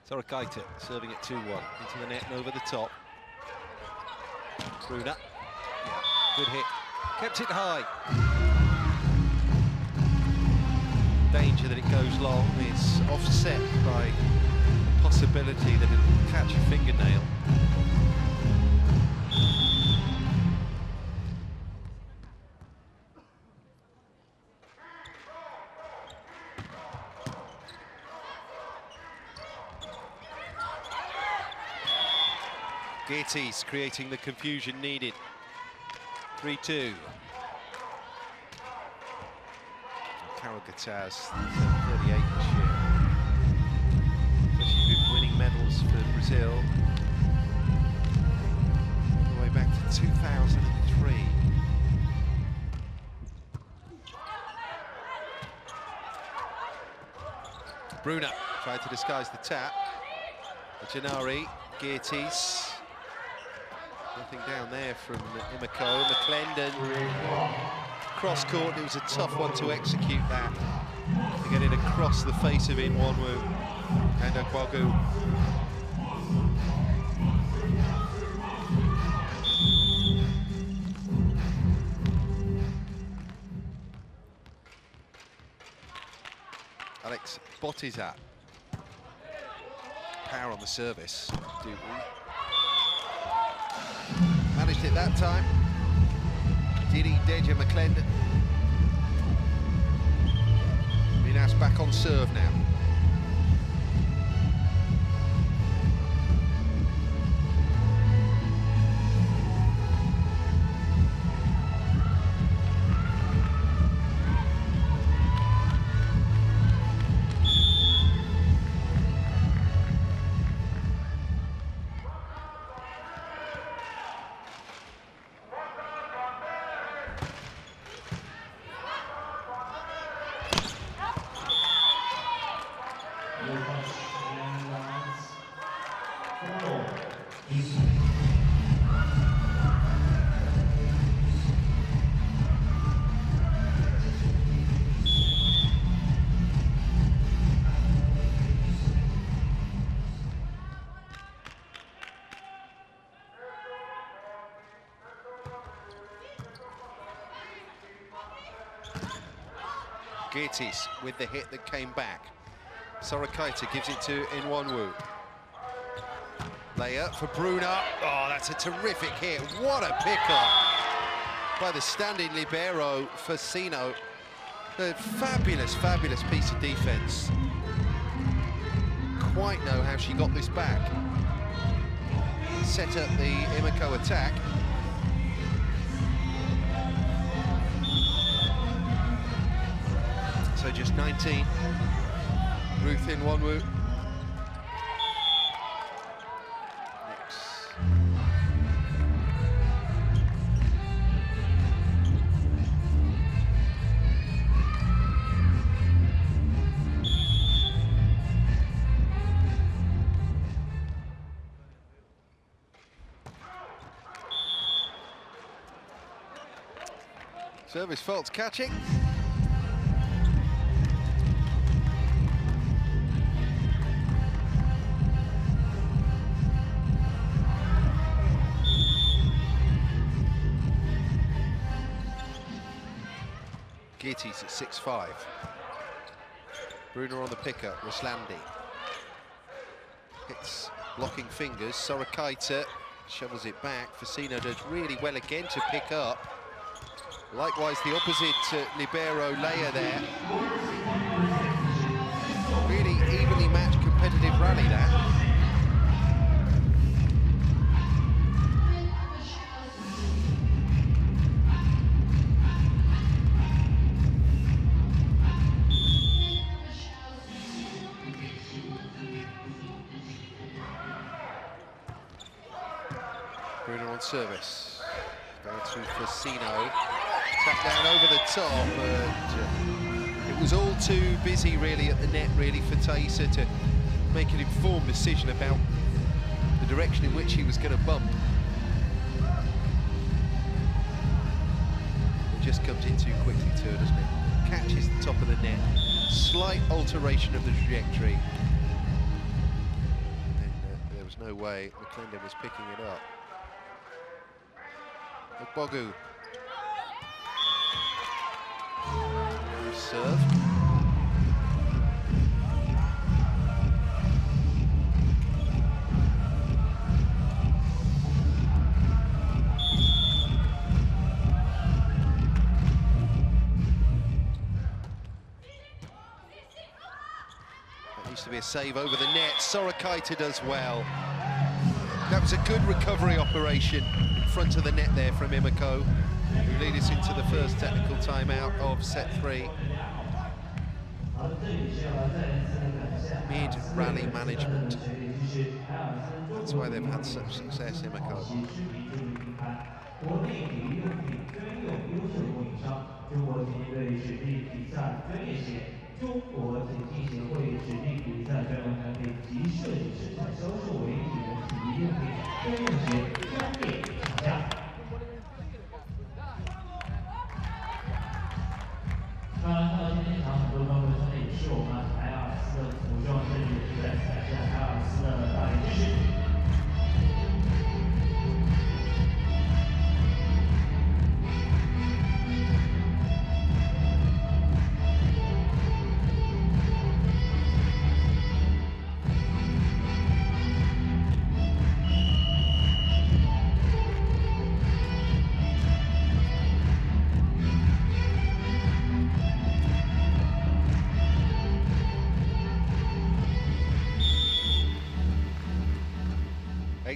Sorakaita serving it 2-1 into the net and over the top. Bruna. Yeah, good hit. Kept it high. Danger that it goes long. It's offset by the possibility that it'll catch a fingernail. Geertes creating the confusion needed. 3-2. Carol Gataz, 38 this year. She's been winning medals for Brazil all the way back to 2003. Bruna tried to disguise the tap. Gennari, Geertes. Nothing down there from Imoco. McClendon cross court. It was a tough one to execute that. To get it across the face of Inwanwu and Akwagu. Alex Botizat. Power on the service. Managed it that time. Didi Deja McClendon. Minas back on serve now. Geertes with the hit that came back. Sorakaita gives it to Inwanwu. Layup for Bruna. Oh, that's a terrific hit. What a pickup by the standing libero Facino. A fabulous, fabulous piece of defense. Quite know how she got this back. Set up the Imoco attack. So just 19. Ruth Inwanwu. Service faults catching. Geerties at 6'5". Bruner on the pickup, Ruslandi. Hits blocking fingers, Sorakaita shovels it back. Facino does really well again to pick up. Likewise, the opposite libero Leia there. Really evenly matched competitive rally there. Bruner on service. Down to Facino. Tap down over the top, but it was all too busy really at the net really for Taissa to make an informed decision about the direction in which he was going to bump. It just comes in too quickly to her, doesn't it? Catches the top of the net, slight alteration of the trajectory. And there was no way McClendon was picking it up. Bogu. Serve. That needs to be a save over the net. Sorakaita does well. That was a good recovery operation in front of the net there from Imoco, who lead us into the first technical timeout of set 3. Mid-rally management. That's why they've had such success, Imoco.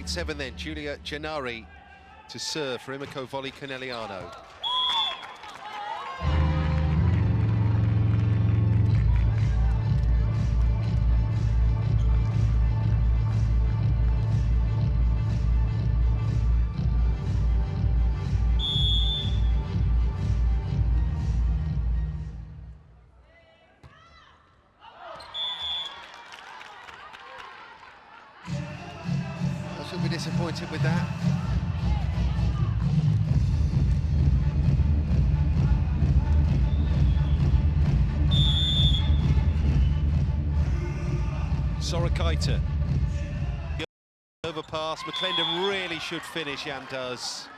Seven then, Giulia Gennari to serve for Imoco Volley Conegliano. Be disappointed with that. Sorakaita. Overpass. McClendon really should finish, and does.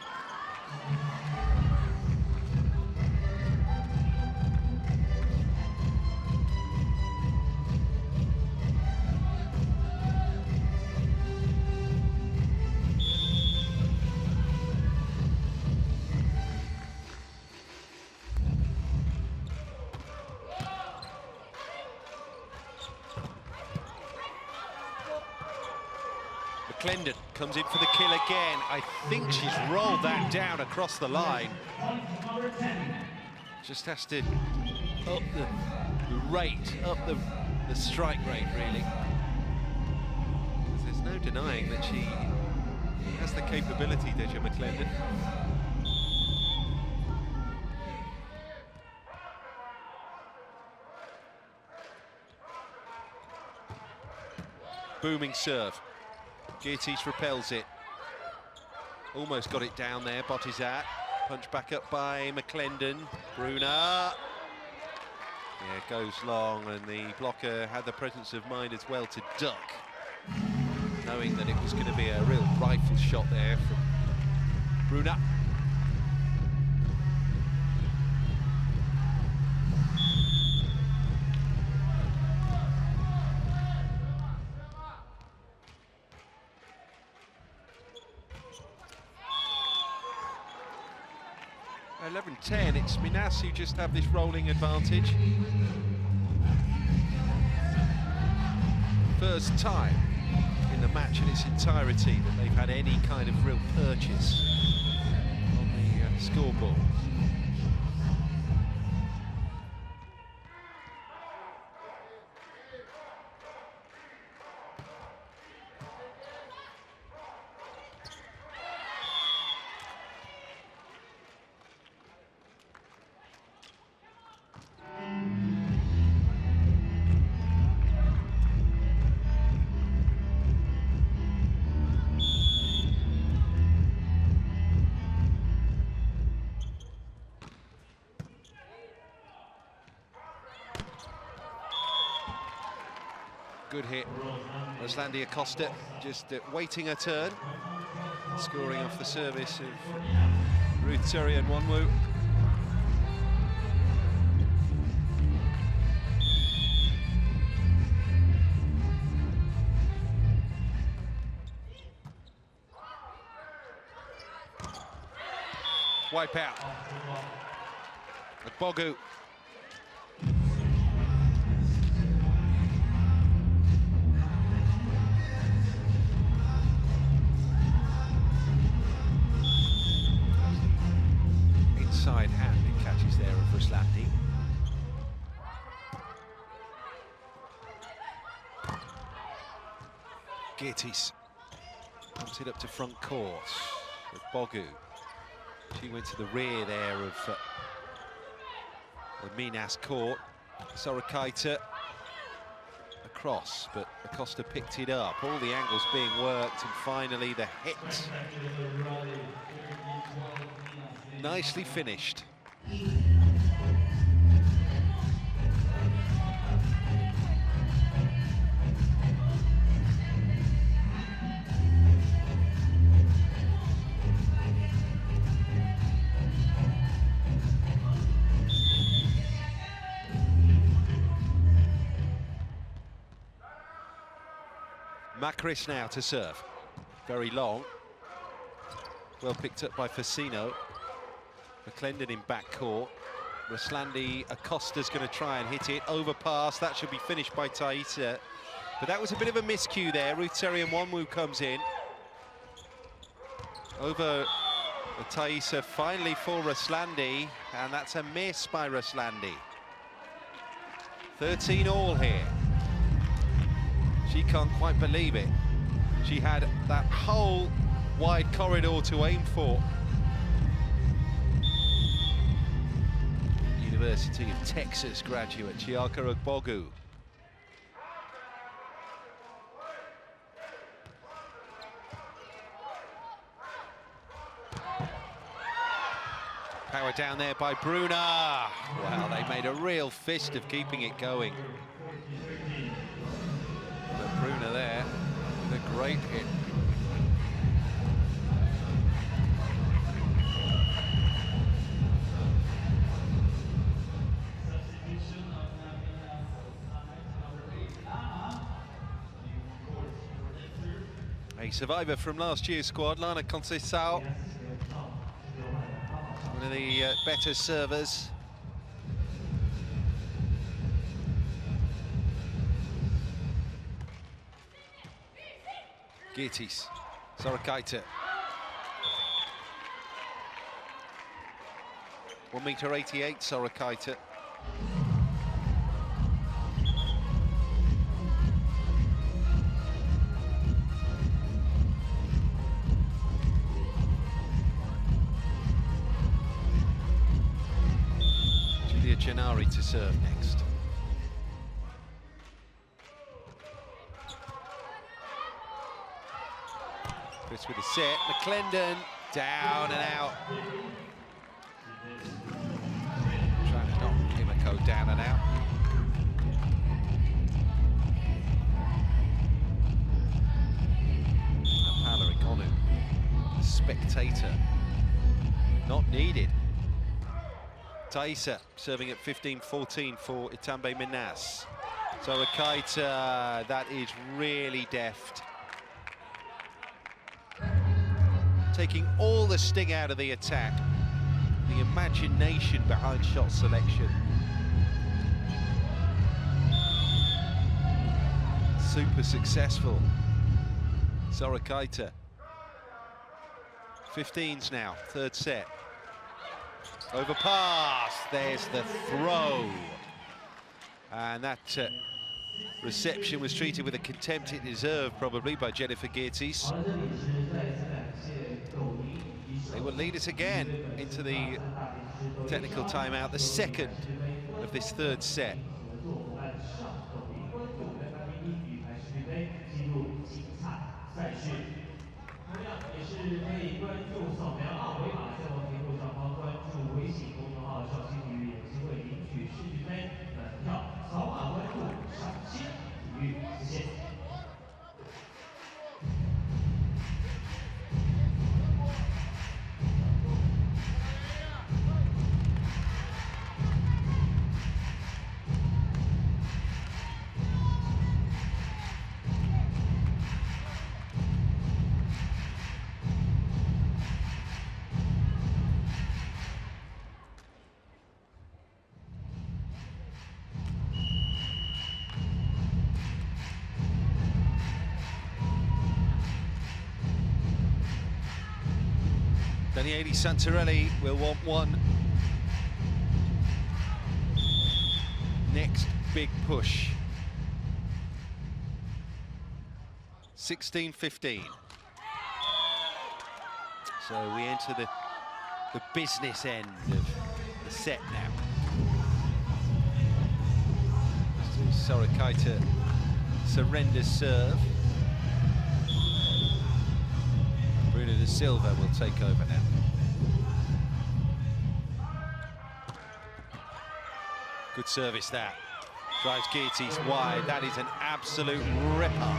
McClendon comes in for the kill again. I think she's rolled that down across the line. Just has to up the rate, up the strike rate, really. There's no denying that she has the capability, Deja McClendon. Booming serve. Geerties repels it. Almost got it down there, Botizat. Punch back up by McClendon. Bruner. Yeah, it goes long, and the blocker had the presence of mind as well to duck, knowing that it was going to be a real rifle shot there from Bruner. 11-10, it's Minas who just have this rolling advantage. First time in the match in its entirety that they've had any kind of real purchase on the scoreboard. Good hit, Roslandi Acosta, just waiting her turn, scoring off the service of Ruth Turian Wanwu. Wipe out. Bogu. Inside hand, it catches there of Ruslandi. Gittis puts it up to front court with Bogu. She went to the rear there of the Minas court. Sorakaita across, but Acosta picked it up. All the angles being worked, and finally the hit. Nicely finished. Macris now to serve. Very long. Well picked up by Facino. McClendon in back court. Ruslandi Acosta's going to try and hit it. Overpass. That should be finished by Thaisa. But that was a bit of a miscue there. Ruth Turian Wanwu comes in. Over Thaisa finally for Ruslandi. And that's a miss by Ruslandi. 13 all here. She can't quite believe it. She had that whole wide corridor to aim for. University of Texas graduate Chiaka Ogbogu. Power down there by Bruna. Wow, they made a real fist of keeping it going. But Bruna there with a great hit. A survivor from last year's squad, Lana Conceição, one of the better servers. Gittis, Sorakaita. 1m88, Sorakaita. Gennari to serve next. Chris with a set, McClendon down and out. Trying to knock Imoco down and out. Paola Igonu, spectator, not needed. Thaisa serving at 15-14 for Itambé Minas. Sorakaita, that is really deft. Taking all the sting out of the attack. the imagination behind shot selection. Super successful. Sorakaita. 15s now, third set. Overpass, there's the throw. And that reception was treated with the contempt it deserved, probably, by Jennifer Geertes. They will lead us again into the technical timeout, the second of this third set. Daniele Santarelli will want one next big push. 16-15. So we enter the business end of the set now. So Sorakaita surrenders serve. Bruno da Silva will take over now. Good service that. Drives Geertes wide. That is an absolute ripper.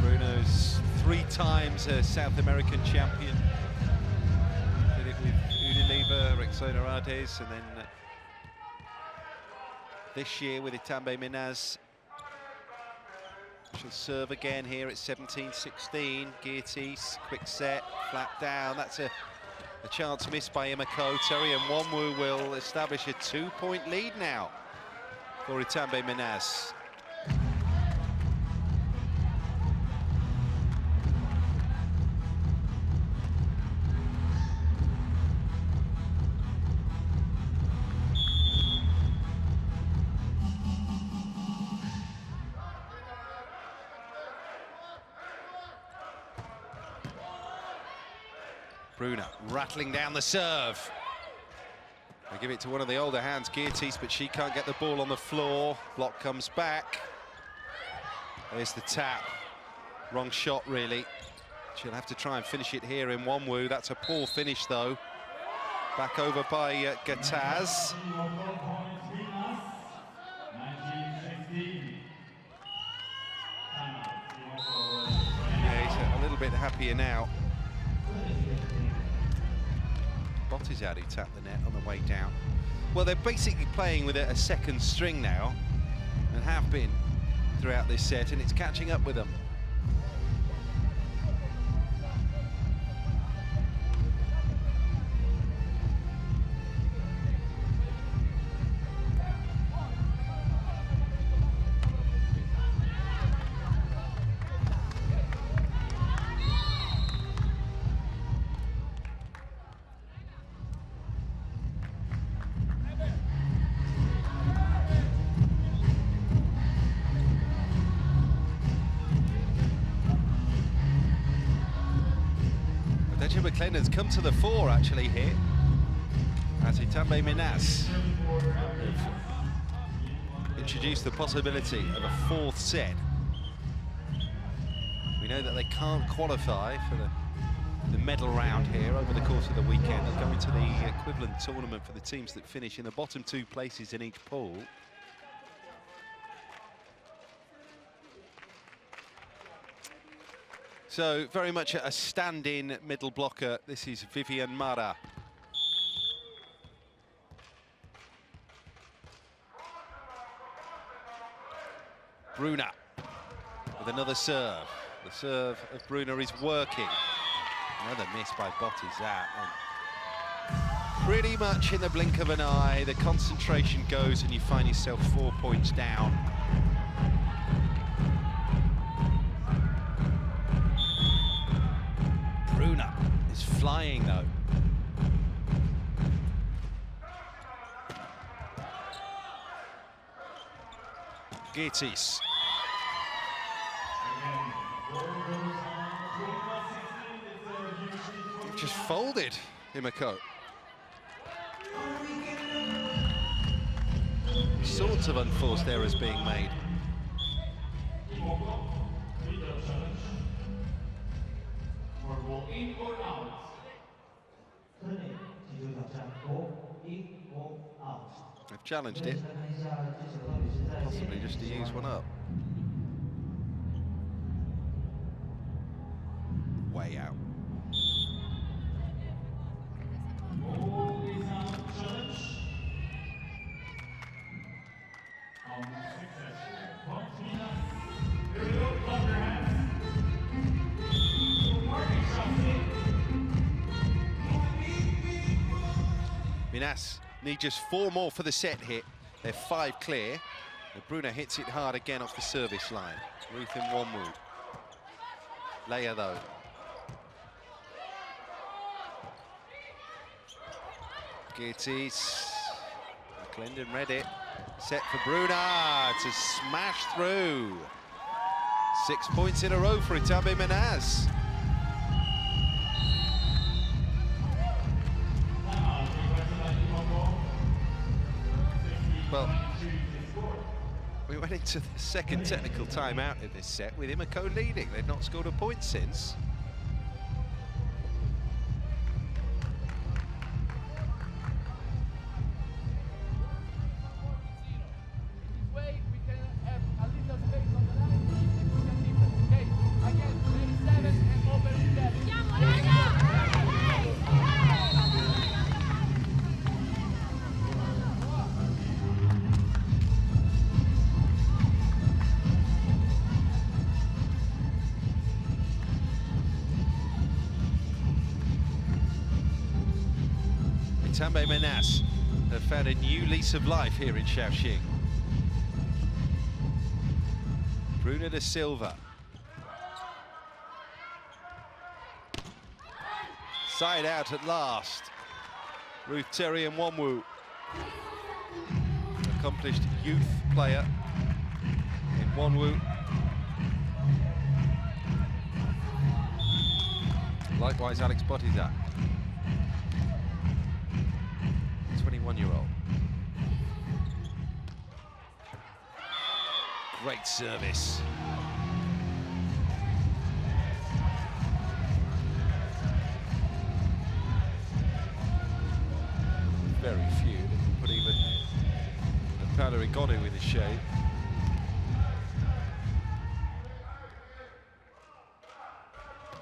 Bruno's 3 times a South American champion. Did it with Unilever, Rexona Ades, and then this year with Itambé Minas. She'll serve again here at 17-16. Geertes, quick set, flat down. That's a chance missed by Imoco. Terry and Nwanwu will establish a 2-point lead now for Itambé Minas. Bruna rattling down the serve. They give it to one of the older hands, Geertes, but she can't get the ball on the floor. Block comes back. There's the tap. Wrong shot, really. She'll have to try and finish it here in Nwanwu. That's a poor finish, though. Back over by Gataz. Yeah, he's a little bit happier now. Bot is out, who tapped the net on the way down. Well, they're basically playing with a second string now, and have been throughout this set, and it's catching up with them. McLennan's come to the fore actually here as Itambé Minas have introduced the possibility of a 4th set. We know that they can't qualify for the medal round here over the course of the weekend. They'll go into the equivalent tournament for the teams that finish in the bottom 2 places in each pool. So very much a stand-in middle blocker. This is Vivian Mara. Bruna with another serve. The serve of Brunner is working. Another miss by Botizat. And pretty much in the blink of an eye, the concentration goes and you find yourself 4 points down. Brunner is flying though. Gittis. Just folded, Imoco. Sorts of unforced errors being made. They've challenged it, possibly just to use one up. Way out. Minas need just 4 more for the set hit. They're 5 clear. And Brunner hits it hard again off the service line. Ruth in one move. Leia though. Gittis. McClendon read it. Set for Brunner to smash through. 6 points in a row for Itambé Minas. Well, we went into the second technical timeout in this set with Imoco leading. They've not scored a point since. Itambé Minas have found a new lease of life here in Shaoxing. Brunner de Silva. Side out at last. Ruth Terry and Wanwu. Accomplished youth player in Wanwu. Likewise, Alex Botizat. 21-year-old. Great service. Very few. Put even Palerigonu in the shade.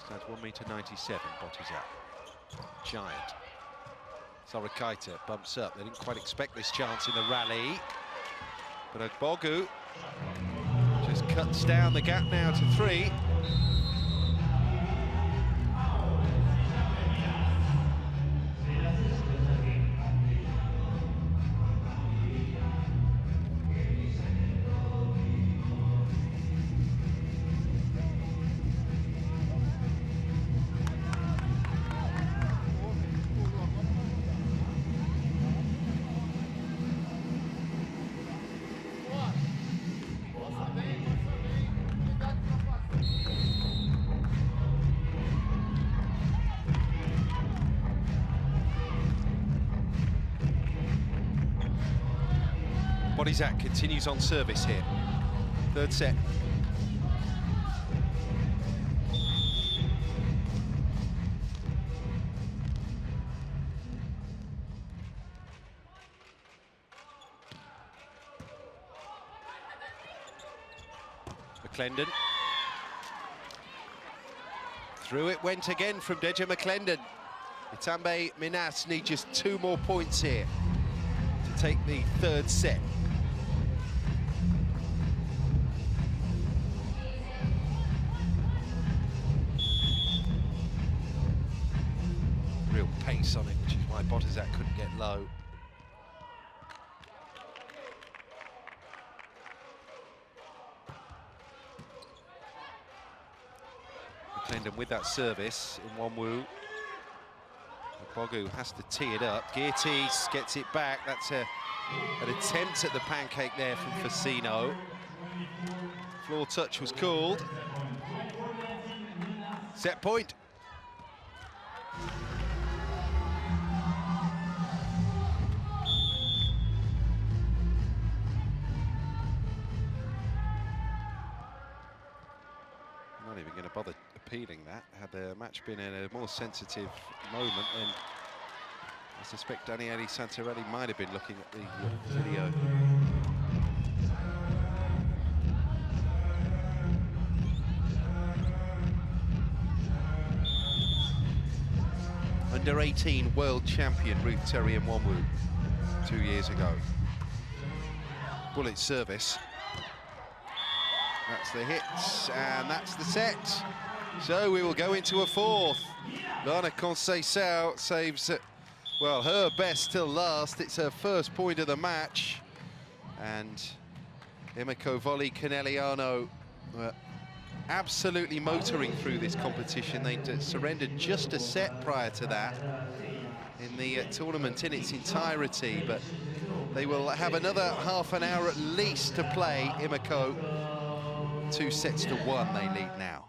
Stands 1.97 m, Botizat. Giant. Sorakaita bumps up. They didn't quite expect this chance in the rally. But Agbogu just cuts down the gap now to 3. Botizat continues on service here. Third set. McClendon. Through it went again from Deja McClendon. Itambé Minas need just 2 more points here to take the third set. pace on it, which is why Botazak couldn't get low. McClendon with that service in Wonwoo. Bogu has to tee it up. Geertes gets it back. That's an attempt at the pancake there from Facino. Floor touch was called. Set point. Not even going to bother appealing that. Had the match been in a more sensitive moment, and I suspect Daniele Santarelli might have been looking at the video. Under 18 world champion Ruth Terry and Wonwoo 2 years ago. Bullet service. That's the hits, and that's the set. So we will go into a fourth. Lana Conceição saves, well, her best till last. It's her first point of the match. And Imoco Volley Conegliano absolutely motoring through this competition. They surrendered just a set prior to that in the tournament in its entirety, but they will have another half an hour at least to play. Imoco 2-1 they lead now.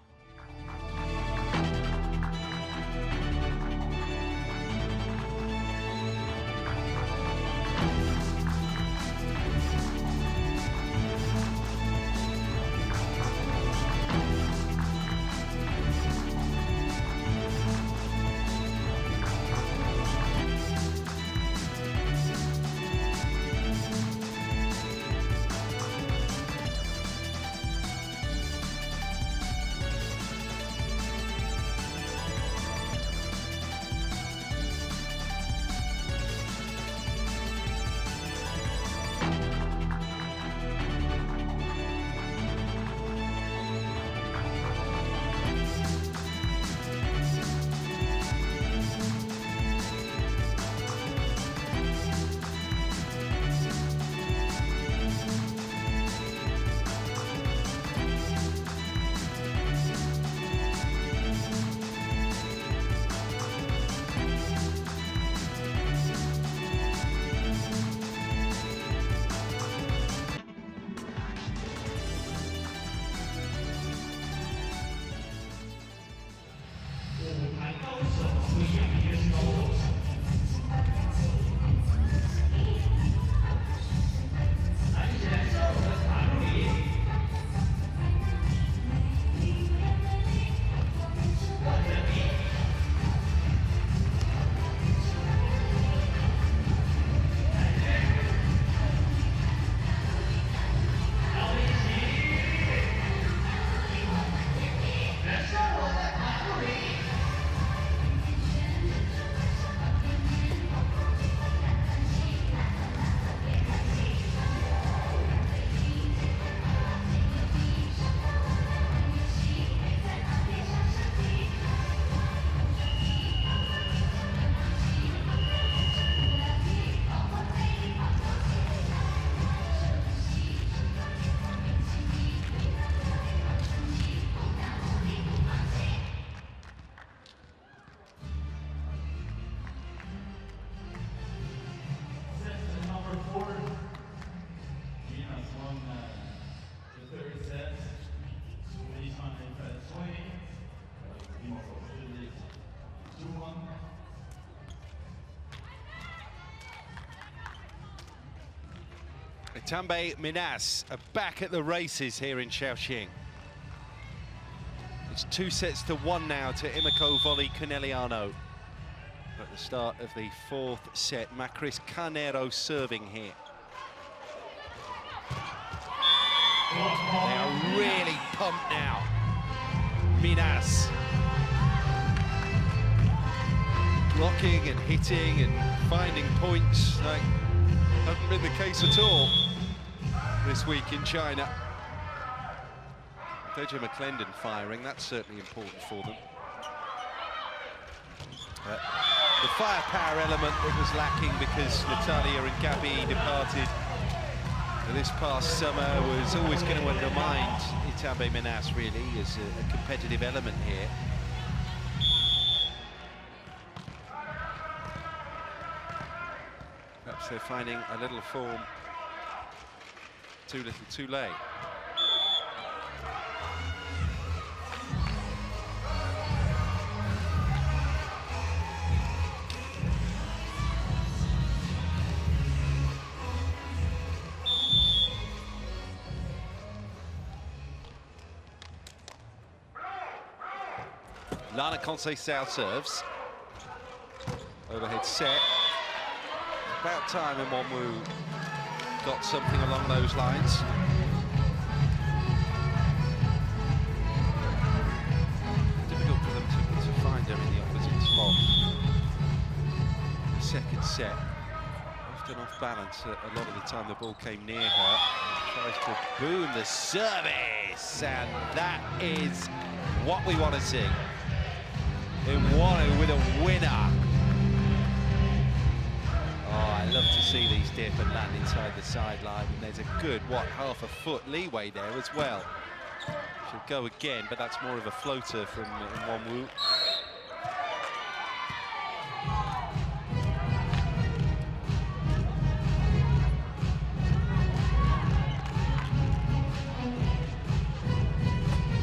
Itambé Minas are back at the races here in Shaoxing. It's 2-1 now to Imoco Volley Conegliano. At the start of the fourth set, Macris Carnero serving here. They are really pumped now. Minas. Blocking and hitting and finding points like hasn't been the case at all this week in China. Deja McClendon firing, that's certainly important for them. the firepower element that was lacking because Natalia and Gabby departed this past summer was always going to undermine Itambé Minas really as a competitive element here. Perhaps they're finding a little form too little too late. Lana Conceição serves. Overhead set. About time Imoco got something along those lines. Difficult for them to find her in the opposite spot. The second set, often off balance. A lot of the time the ball came near her. Tries to boom the service, and that is what we want to see. Imoco with a winner. Oh, I love to see these dip and land inside the sideline, and there's a good, half a foot leeway there as well. She'll go again, but that's more of a floater from Imoco.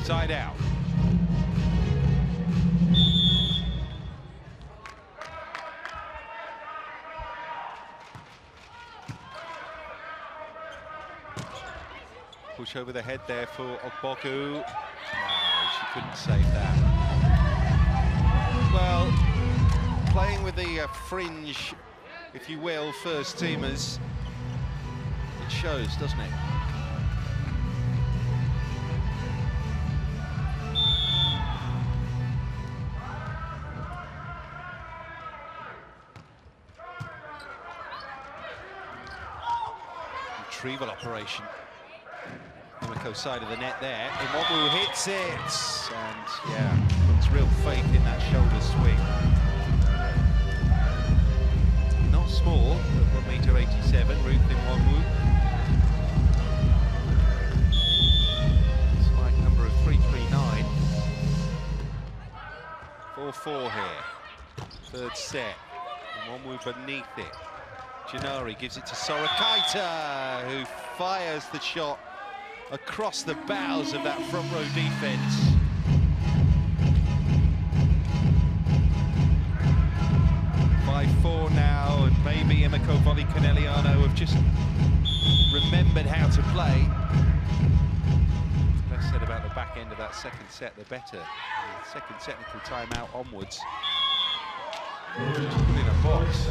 Side out. Push over the head there for Ogbogu. No, she couldn't save that. Well, playing with the fringe, if you will, first teamers, it shows, doesn't it? Retrieval operation. Imoco side of the net there. Imoco hits it, and yeah, puts real faith in that shoulder swing. Not small, at 1m87, Ruth Imoco. Spike number of 339. 4-4 here. Third set. Imoco beneath it. Janari gives it to Sorakaita, who fires the shot across the bows of that front row defense. By 4 now, and maybe Imoco Volley Conegliano have just remembered how to play. Less said about the back end of that second set, the better. The second technical timeout onwards. Just put in a box.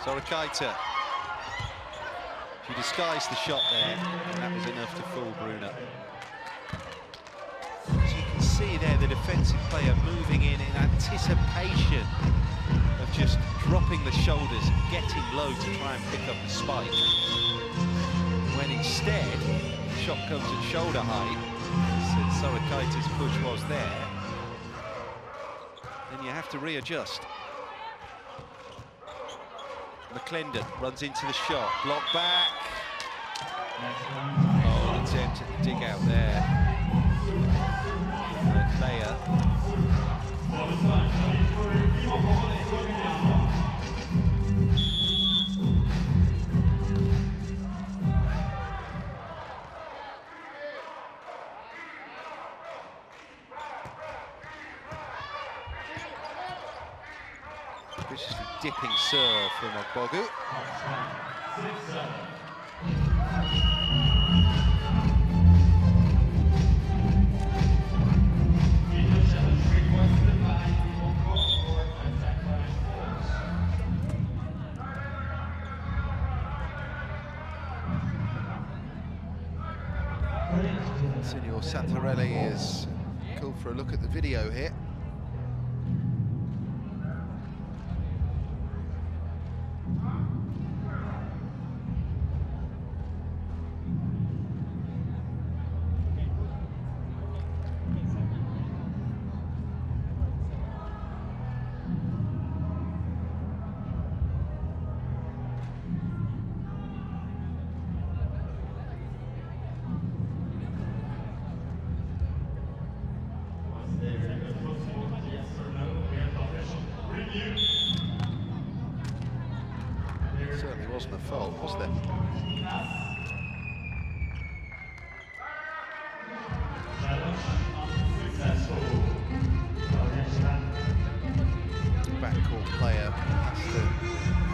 Sorakaita. She disguised the shot there, and that was enough to fool Bruna. As you can see there, the defensive player moving in anticipation of just dropping the shoulders, getting low to try and pick up the spike. When instead, the shot comes at shoulder height, as Sorakaita's push was there, then you have to readjust. McClendon runs into the shot, blocked back. Oh, attempt at the dig out there. Player. Viciously dipping serve from Ogbogu. Signor Santarelli is called for a look at the video here. Certainly wasn't a fault, was there? Backcourt player has to,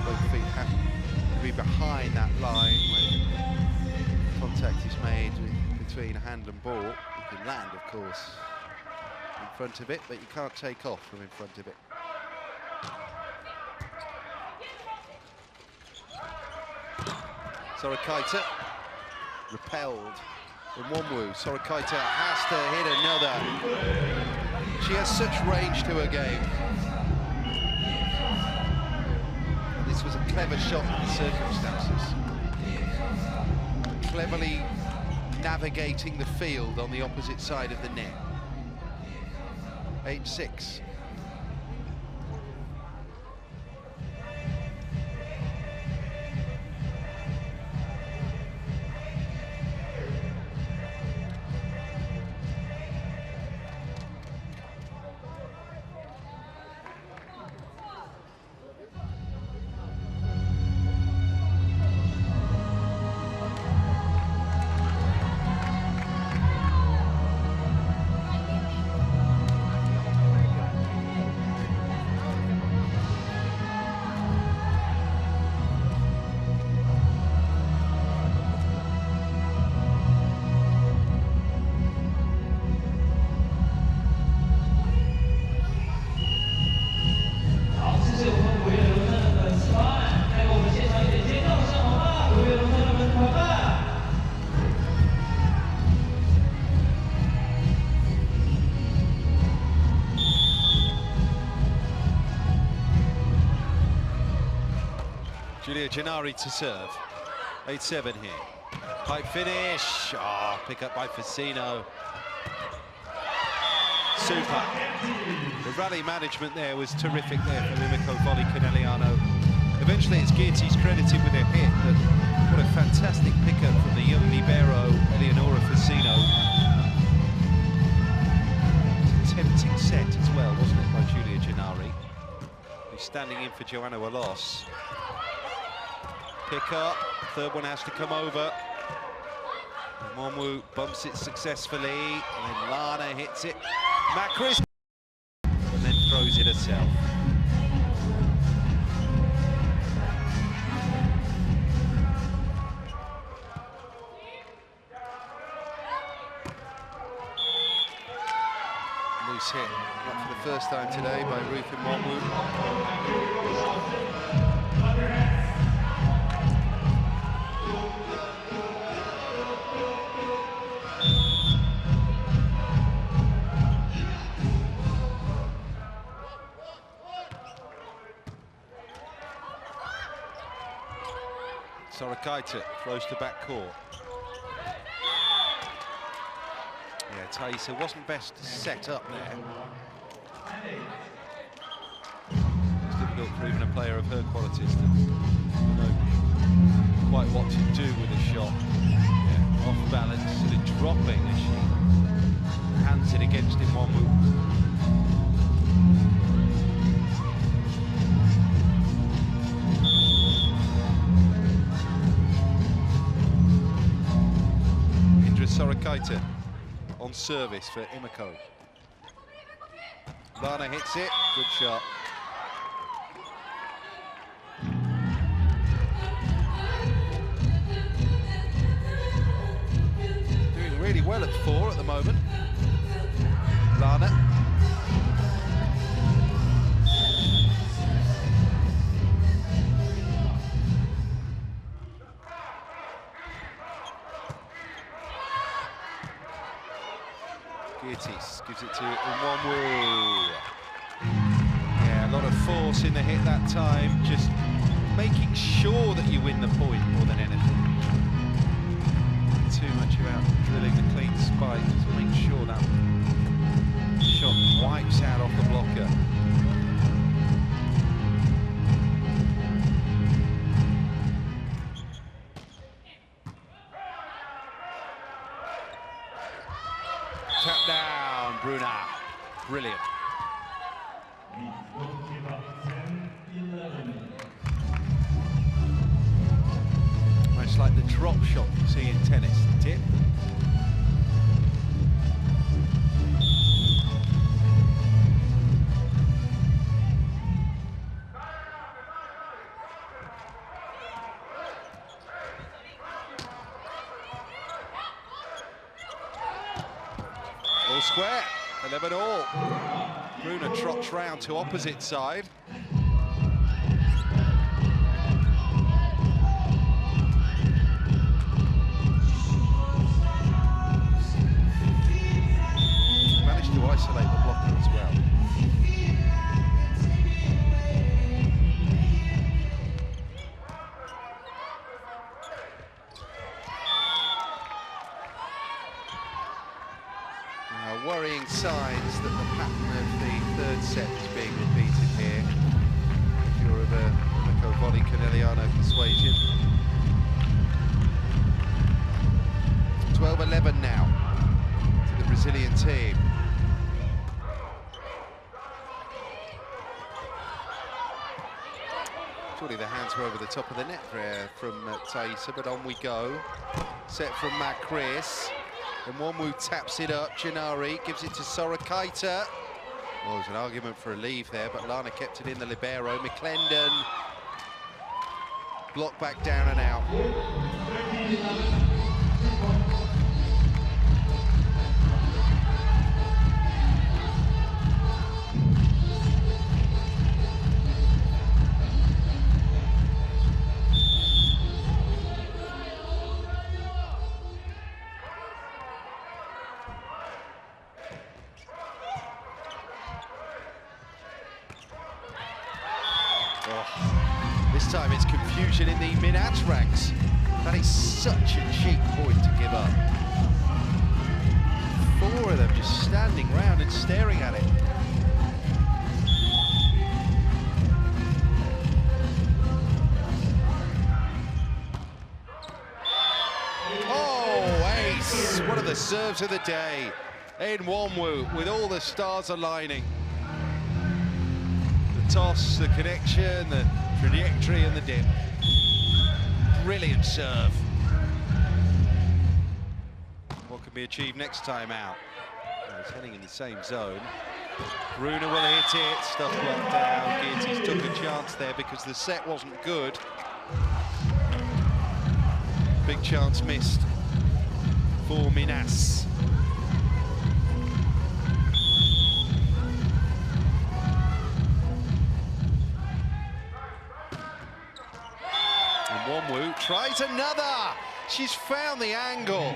both feet have to be behind that line when contact is made between hand and ball. You can land, of course, in front of it, but you can't take off from in front of it. Sorakaita repelled from Wonwoo. Sorakaita has to hit another. She has such range to her game. And this was a clever shot in the circumstances. Cleverly navigating the field on the opposite side of the net. 8-6. Julia Gennari to serve. 8-7 here. Pipe finish. Oh, pick up by Facino. Super. The rally management there was terrific there from Imoco Volley Conegliano. Eventually it's Geertzi's credited with a hit, but what a fantastic pickup from the young libero, Eleonora Facino. It's a tempting set as well, wasn't it, by Julia Gennari, who's standing in for Joanna Walos. Pick up, third one has to come over. Wonwoo bumps it successfully, and then Lana hits it. Macris, and then throws it herself. Loose hit, not for the first time today by Ruth and Wonwoo. Sorakaita throws to back court. Yeah, Thaisa wasn't best set up there. It's difficult for even a player of her qualities to know quite what to do with a shot. Yeah, off balance, sort of dropping as she hands it against him one move. Sorakaita on service for Imoco. Lana hits it, good shot. Doing really well at 4 at the moment. Lana. Geertes gives it to Imoco. Yeah, a lot of force in the hit that time, just making sure that you win the point more than anything. Too much about drilling the clean spike, just to make sure that shot wipes out off the blocker. Tap down, Bruna. Brilliant. Much like the drop shot you see in tennis. Tip. All square, 11 all. Bruna trots round to opposite side. Managed to isolate the blocker as well. Worrying signs that the pattern of the third set is being repeated here. If you're of a Imoco Volley Conegliano persuasion. 12-11 now to the Brazilian team. Surely the hands were over the top of the net there from Thaisa, but on we go. Set from Macris. And Wonwu taps it up. Gennari gives it to Sorakaita. Oh, there's an argument for a leave there, but Lana kept it in the libero. McClendon blocked back down and out. This time it's confusion in the Minas ranks. That is such a cheap point to give up. 4 of them just standing round and staring at it. Oh, ace! One of the serves of the day. In Wonwu, with all the stars aligning. The toss, the connection, the trajectory and the dip. Brilliant serve. What can be achieved next time out? Well, it's heading in the same zone. Bruna will hit it, stuff blocked down. Geertes took a chance there because the set wasn't good. Big chance missed for Minas. Wonwu tries another. She's found the angle.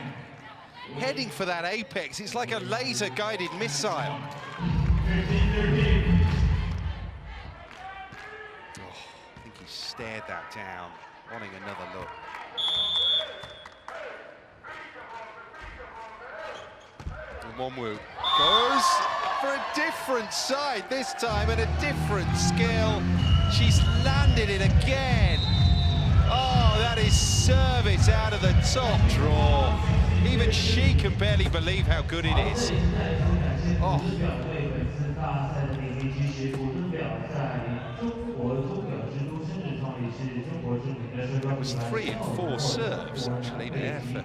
Heading for that apex. It's like a laser-guided missile. Oh, I think he stared that down, wanting another look. And Wonwu goes for a different side this time and a different skill. She's landed it again. Oh, that is service out of the top draw. Even she can barely believe how good it is. Oh. That was 3 in 4 serves, actually, there for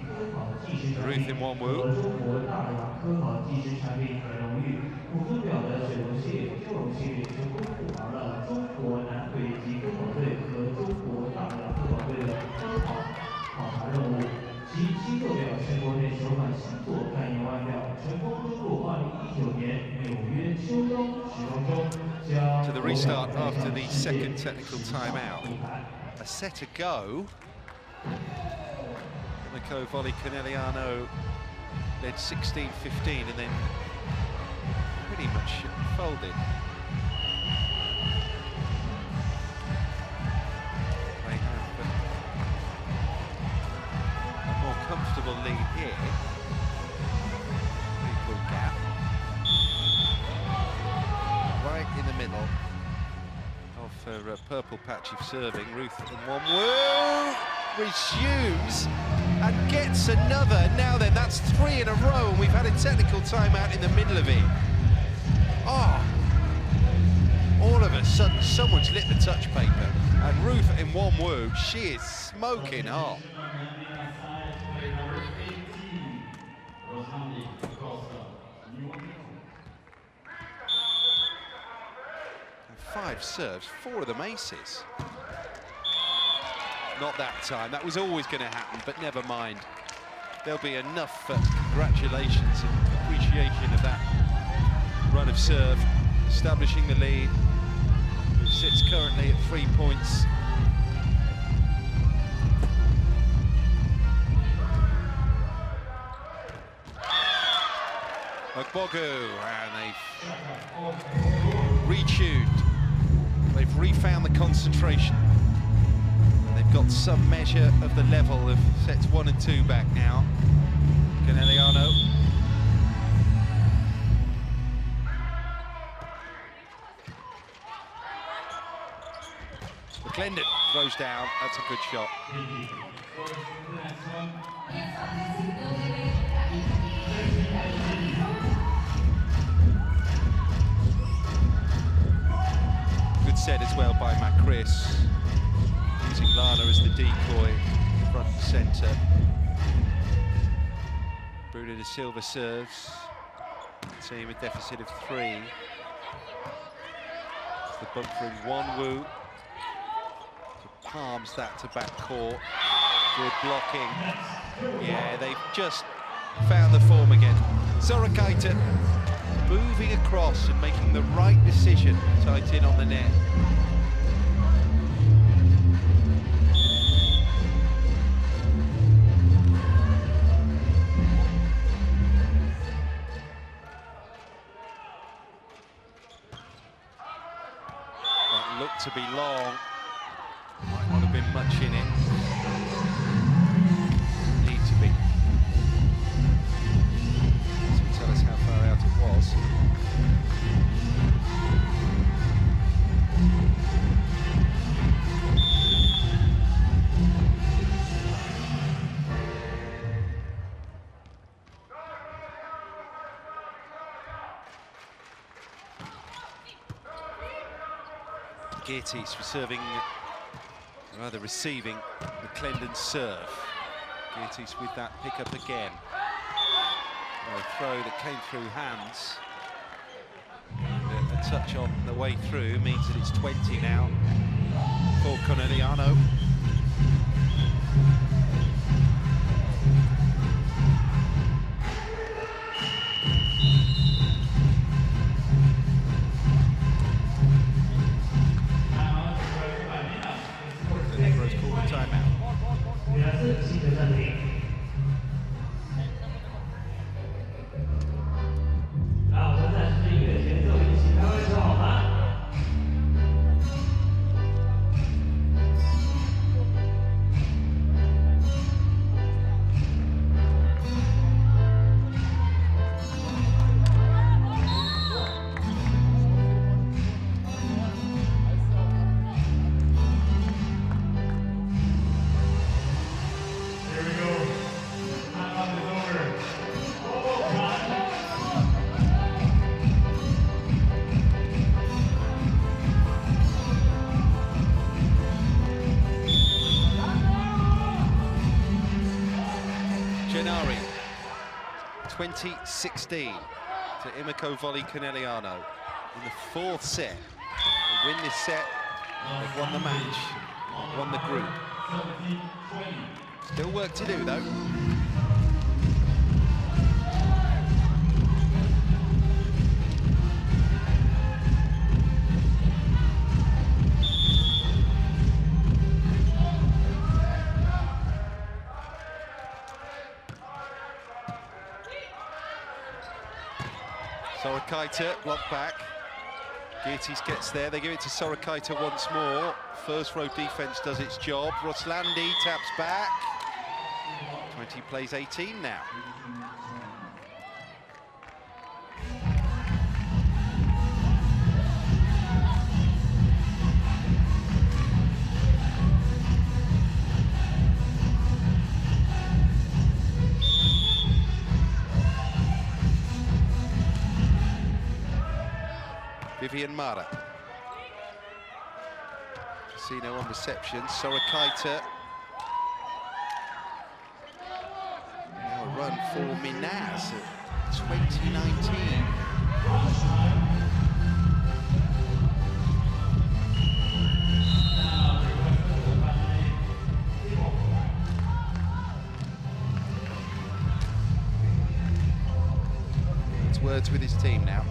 Ruth in Wonwu. To the restart after the second technical timeout. A set ago. Imoco Volley Conegliano led 16-15 and then pretty much folded. They have a more comfortable lead here. 3-point gap. Right in the middle of her purple patch of serving. Ruth in one. Whoa! Resumes and gets another. Now then, that's 3 in a row, and we've had a technical timeout in the middle of it. Oh! All of a sudden, someone's lit the touch paper, and Ruth in one woo, she is smoking hot. 5 serves, 4 of them aces. Not that time, that was always going to happen, but never mind. There'll be enough congratulations and appreciation of that run of serve, establishing the lead, which sits currently at 3 points. Ogbogu, and they've retuned. They've refound the concentration. And they've got some measure of the level of sets 1 and 2 back now. Conegliano. McClendon throws down. That's a good shot. Good set as well by Macris, using Lana as the decoy, front and centre. Bruno de Silva serves. Team a deficit of 3. It's the bunker in one woo. Palms that to back court. Good blocking. Yeah, they've just found the form again. Sorakaita moving across and making the right decision, tight in on the net. That looked to be long. Might not have been much in it. Need to be. This will tell us how far out it was. Geertes for serving, rather receiving McClendon's serve. Geertes with that pickup again. A throw that came through hands. And a touch on the way through means that it's 20 now for Conegliano. Gennari, 2016 to Imoco Volley Conegliano in the 4th set. They win this set, they've won the match, they've won the group. Still work to do though. Sorakaita, blocked back. Geertes gets there, they give it to Sorakaita once more. First row defense does its job. Roslandi taps back. 20 plays 18 now. Vivian Mara. Casino on reception. Sorakaita. Now a run for Minas at 2019. It's words with his team now.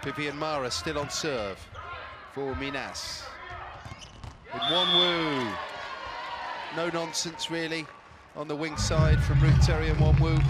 Vivian Mara still on serve for Minas. With Wonwoo. No nonsense really on the wing side from Ruth Terry and Wonwoo.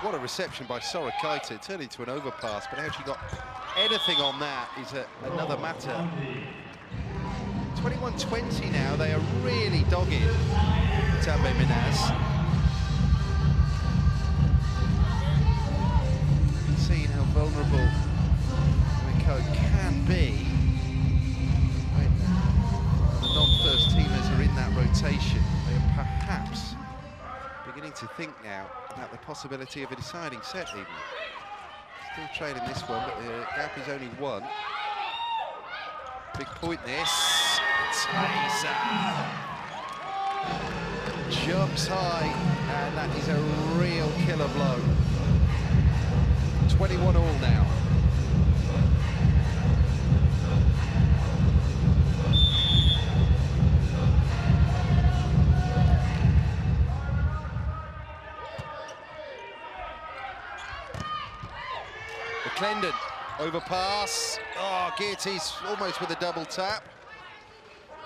What a reception by Sorakaita. It turned into an overpass, but how she got anything on that is another matter. 21-20 now. They are really dogged, Itambé Minas. Seeing how vulnerable Imoco can be when the non-first teamers are in that rotation. They are perhaps beginning to think now about the possibility of a deciding set even. Still trailing this one, but the gap is only one. Big point this. Taser jumps high, and that is a real killer blow. 21 all now. Clendon, overpass. Oh, Geertes almost with a double tap.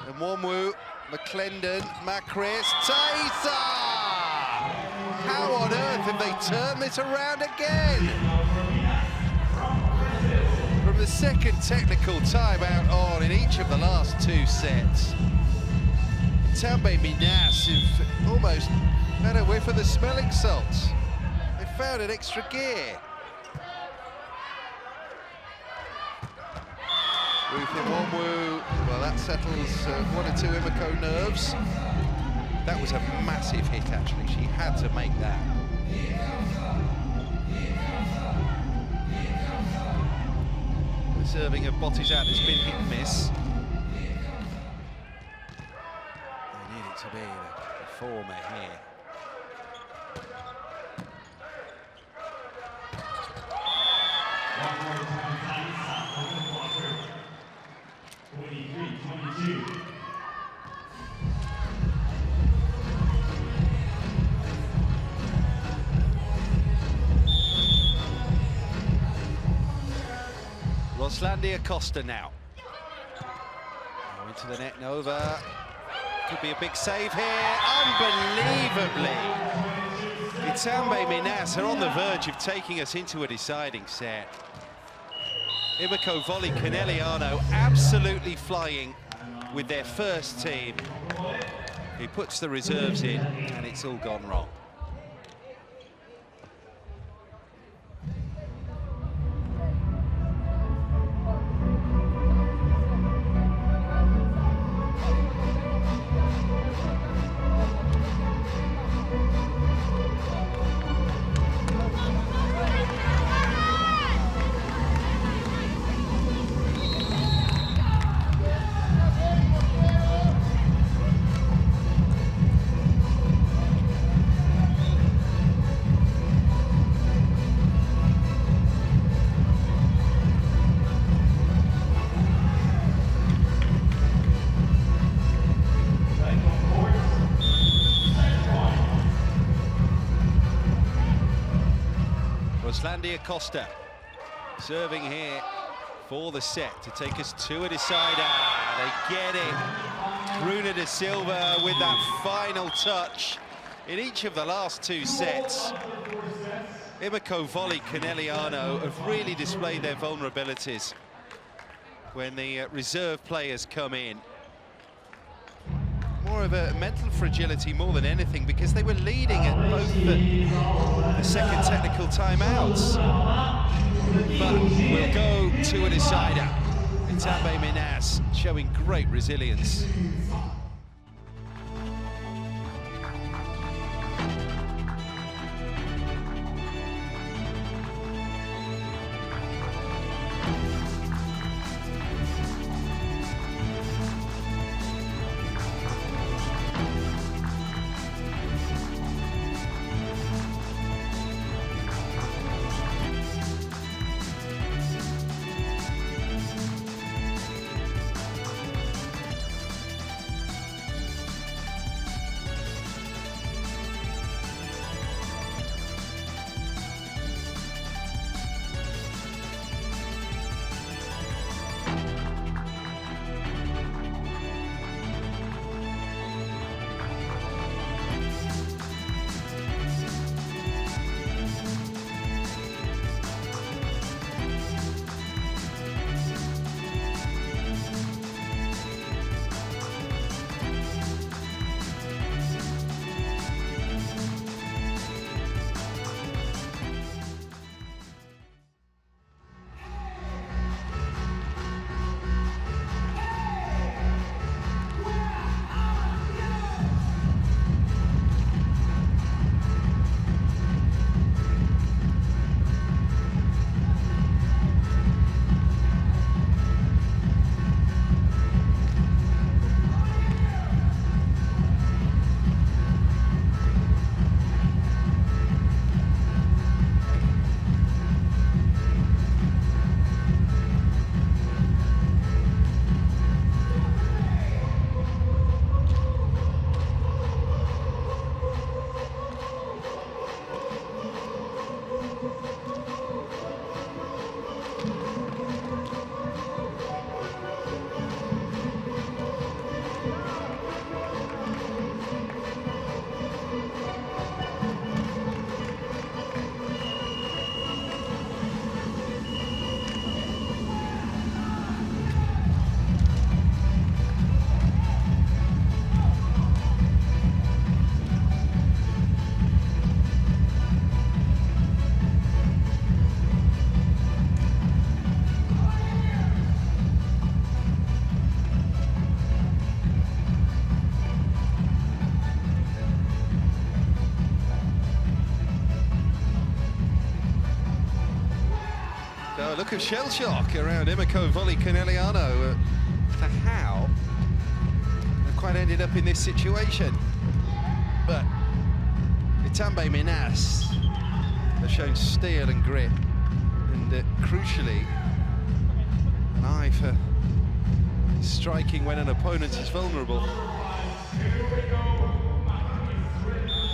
And Wonwoo, McClendon, Macris, Taser! How on earth have they turned this around again? From the second technical timeout on in each of the last two sets, Itambé Minas have almost had a whiff of the smelling salts. They found an extra gear. Ruth Wonwoo, well, that settles one or two Imoco nerves. That was a massive hit, actually. She had to make that. The serving of Bottisaat has been hit and miss. They need it to be the former here. Roslandi Acosta now. Into the net and over. Could be a big save here. Unbelievably. Itambé Minas are on the verge of taking us into a deciding set. Imoco Volley Conegliano absolutely flying with their first team. He puts the reserves in, and it's all gone wrong. Costa serving here for the set to take us to a decider. They get it. Bruna da Silva with that final touch in each of the last two sets. Imoco Volley Conegliano have really displayed their vulnerabilities when the reserve players come in. More of a mental fragility more than anything, because they were leading at both the second technical timeouts. But we'll go to a decider. Itambé Minas showing great resilience. A look of shell shock around Imoco Volley Conegliano to how they've quite ended up in this situation. But Itambé Minas have shown steel and grit, and crucially, an eye for striking when an opponent is vulnerable.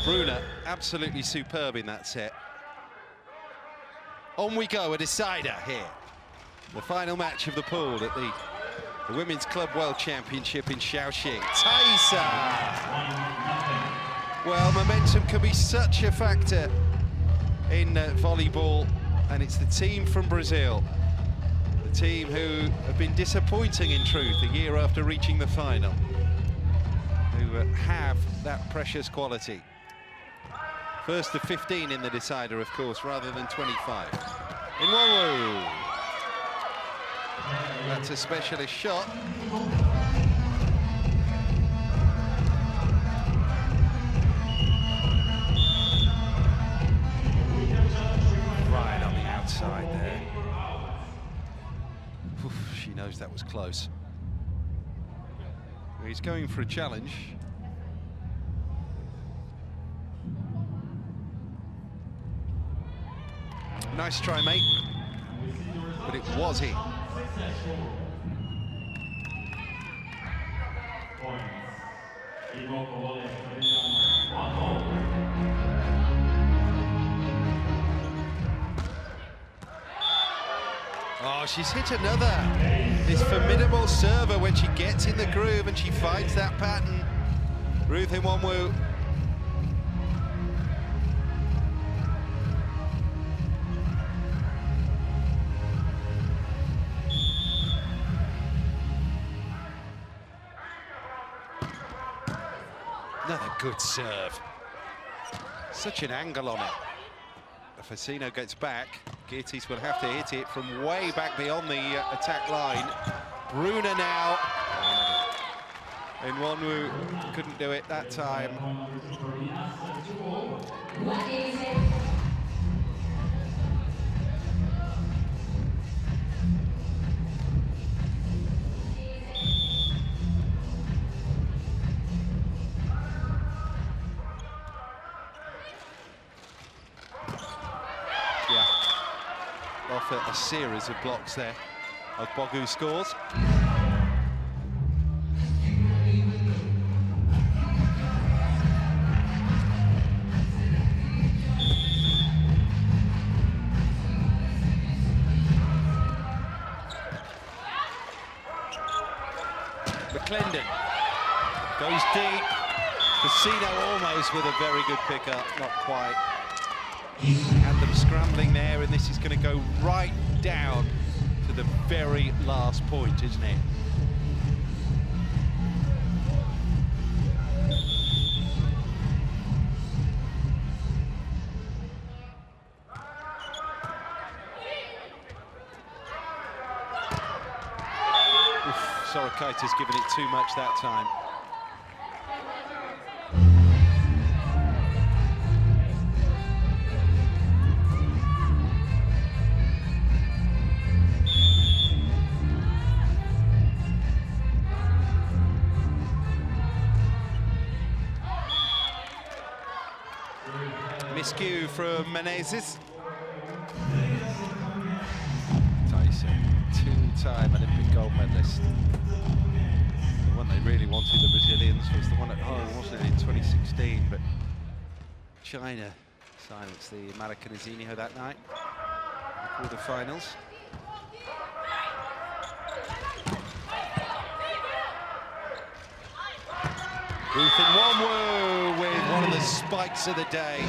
Bruna absolutely superb in that set. On we go, a decider here. The final match of the pool at the Women's Club World Championship in Shaoxing. Taisa! Well, momentum can be such a factor in volleyball, and it's the team from Brazil, the team who have been disappointing in truth a year after reaching the final, who have that precious quality. First of 15 in the decider, of course, rather than 25. Inwonwu. That's a specialist shot. Right on the outside there. Oof, she knows that was close. He's going for a challenge. Nice try, mate. But it was in. Oh, she's hit another. This formidable server when she gets in the groove and she finds that pattern. Ruth Inwonwu. Another good serve. Such an angle on it. Fasino gets back. Geertes will have to hit it from way back beyond the attack line. Bruna now. Inwonwu couldn't do it that time. Off a series of blocks there. Ogbogu scores. McClendon goes deep. Fasino almost with a very good pickup, not quite. And them scrambling there, and this is going to go right down to the very last point, isn't it? Oof, Sorokaita's given it too much that time. Miscue from Menezes. Tyson, two-time Olympic gold medalist. The one they really wanted, the Brazilians, was the one at home, wasn't it, in 2016, but China silenced the Maracanazinho that night, in the quarterfinals. Ruth Inwonwu with one of the spikes of the day.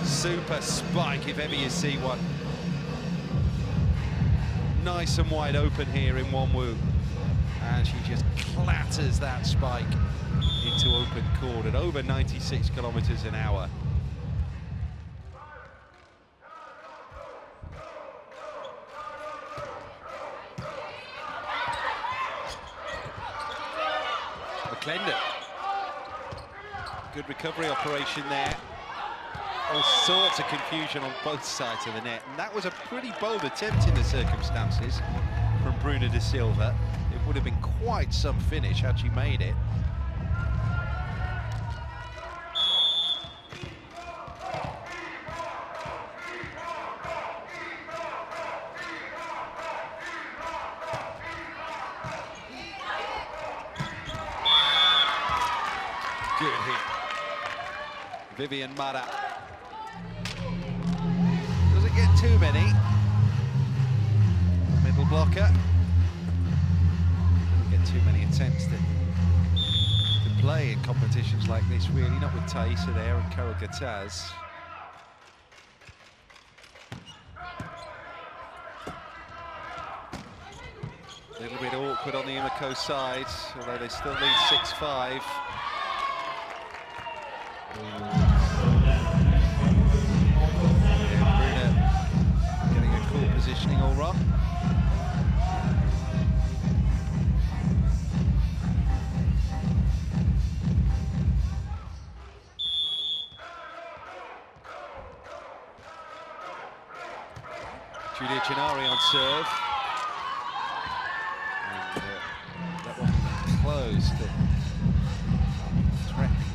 Super spike, if ever you see one. Nice and wide open here in Inwonwu. And she just clatters that spike into open court at over 96 kilometers an hour. McClendon. Good recovery operation there. All sorts of confusion on both sides of the net. And that was a pretty bold attempt in the circumstances from Bruna de Silva. It would have been quite some finish had she made it. Good hit. Vivian Mara. Doesn't get too many. Middle blocker. Doesn't get too many attempts to play in competitions like this, really. Not with Thaisa there and Carol Gataz. A little bit awkward on the Imoco side, although they still lead 6-5. Getting a cool positioning all right. Julia Gennari on serve. And that wasn't closed. Threatening.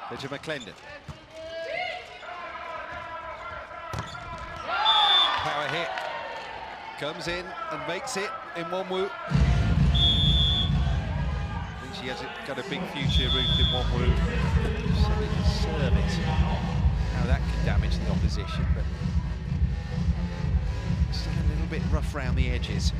Bridget McClendon. Power hit. Comes in and makes it in Wonwoo. I think she has got a big future, Ruth, in Wonwoo. Sending a service. Now that can damage the opposition, but still a little bit rough around the edges.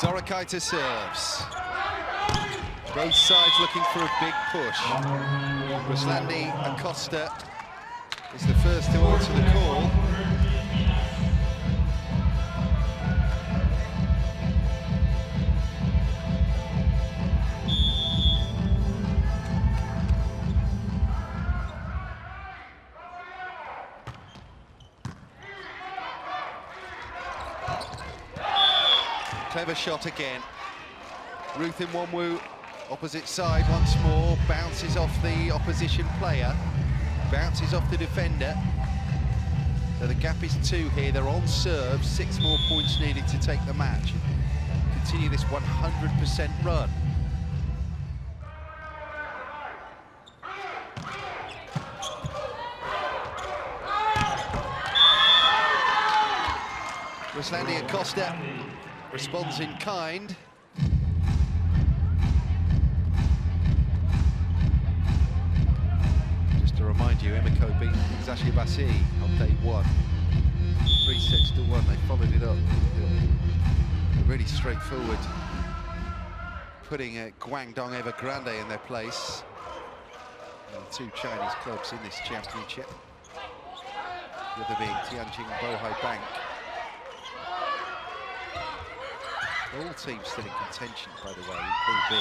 Sorakaita serves. Both sides looking for a big push. Ruslandi Acosta is the first to answer the call. Clever shot again. Ruth in Wonwoo, opposite side once more, bounces off the opposition player, bounces off the defender. So the gap is 2 here, they're on serve, 6 more points needed to take the match. Continue this 100% run. Ruslandi Acosta responds in kind. Just to remind you, Imoco beat Zashi Bassi on day 1. 3-6-1, they followed it up. Really straightforward. Putting Guangdong Evergrande in their place. And the 2 Chinese clubs in this championship. The other being Tianjin Bohai Bank. All teams still in contention, by the way, in Pool B.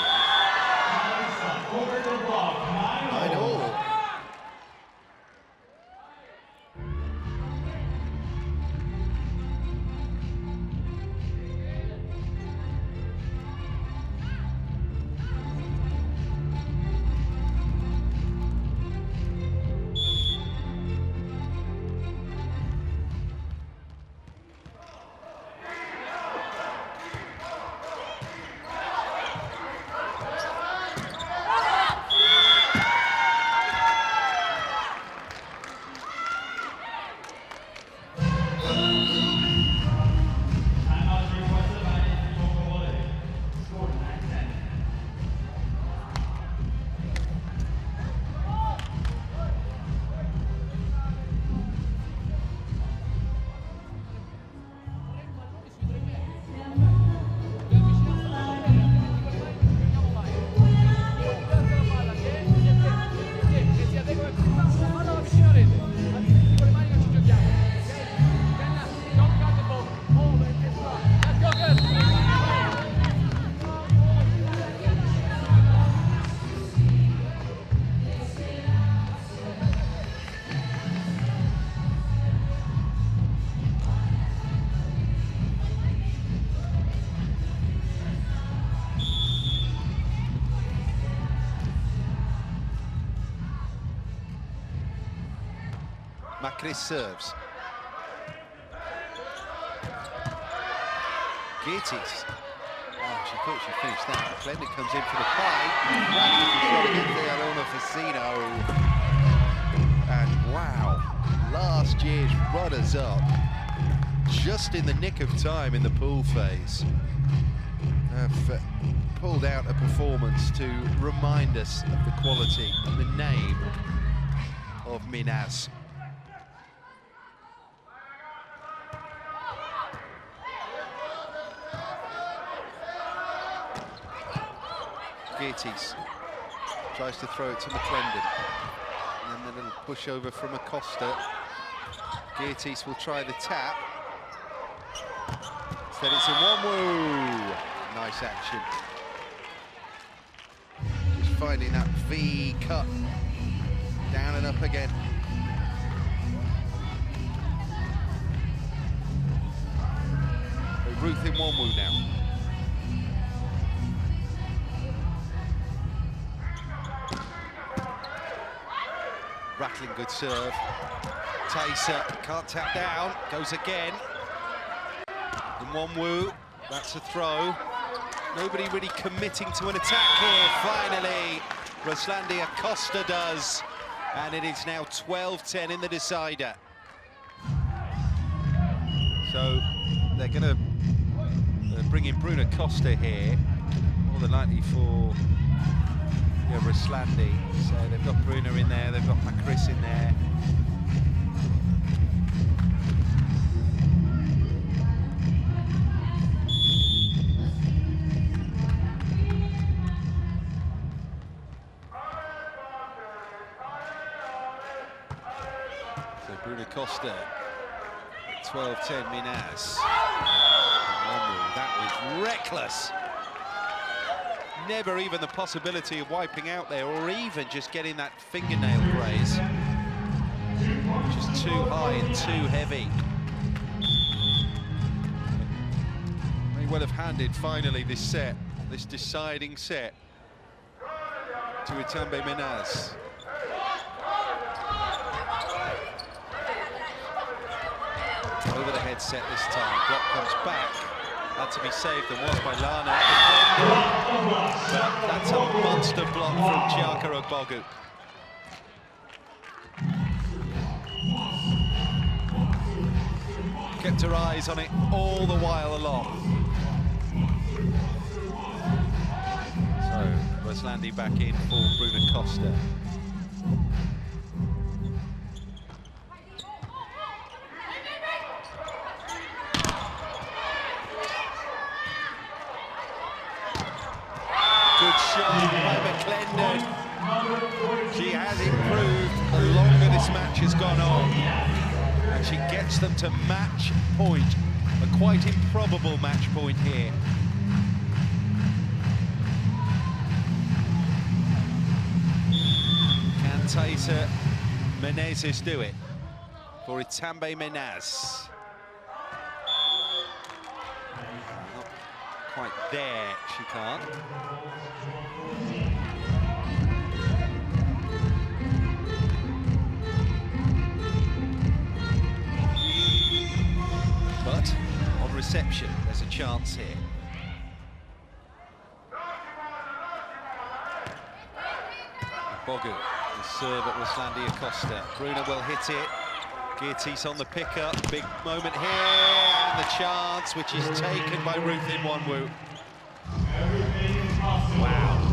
9-all. Macris serves. Geertes Oh, she thought she finished that. McClendon comes in for the fight. And wow, last year's runners-up, just in the nick of time in the pool phase, have pulled out a performance to remind us of the quality and the name of Minas. Geertes tries to throw it to McClendon, and then a little push over from Acosta. Geertes will try the tap. Instead it's Imoco. Nice action. Just finding that V cut. Down and up again. Ruth Imoco now. Rattling good serve. Taser can't tap down, goes again. Imoco, that's a throw. Nobody really committing to an attack here. Finally, Ruslandi Acosta does. And it is now 12-10 in the decider. So they're going to bring in Bruno Costa here, more than likely for Ruslandi. So they've got Bruno in there, they've got Macris in there. So Bruno Costa, 12-10 Minas. That was reckless. Never even the possibility of wiping out there, or even just getting that fingernail graze. Just too high and too heavy. May well have handed finally this set, this deciding set, to Itambé Minas. Over the head set this time. Block comes back. Had to be saved and won by Lana. But that's a monster block from Chiaka Ogbogu. Kept her eyes on it all the while along. So, Ruslandi back in for Bruno Costa. Good shot by McClendon. She has improved the longer this match has gone on. And she gets them to match point. A quite improbable match point here. Can Taser Menezes do it for Itambé Minas? Not quite there, she can't. But on reception, there's a chance here. Bogu, the serve at Ruslandi Acosta. Bruno will hit it. Geertes on the pickup. Big moment here, and the chance, which is taken by Ruth Imoco. Wow.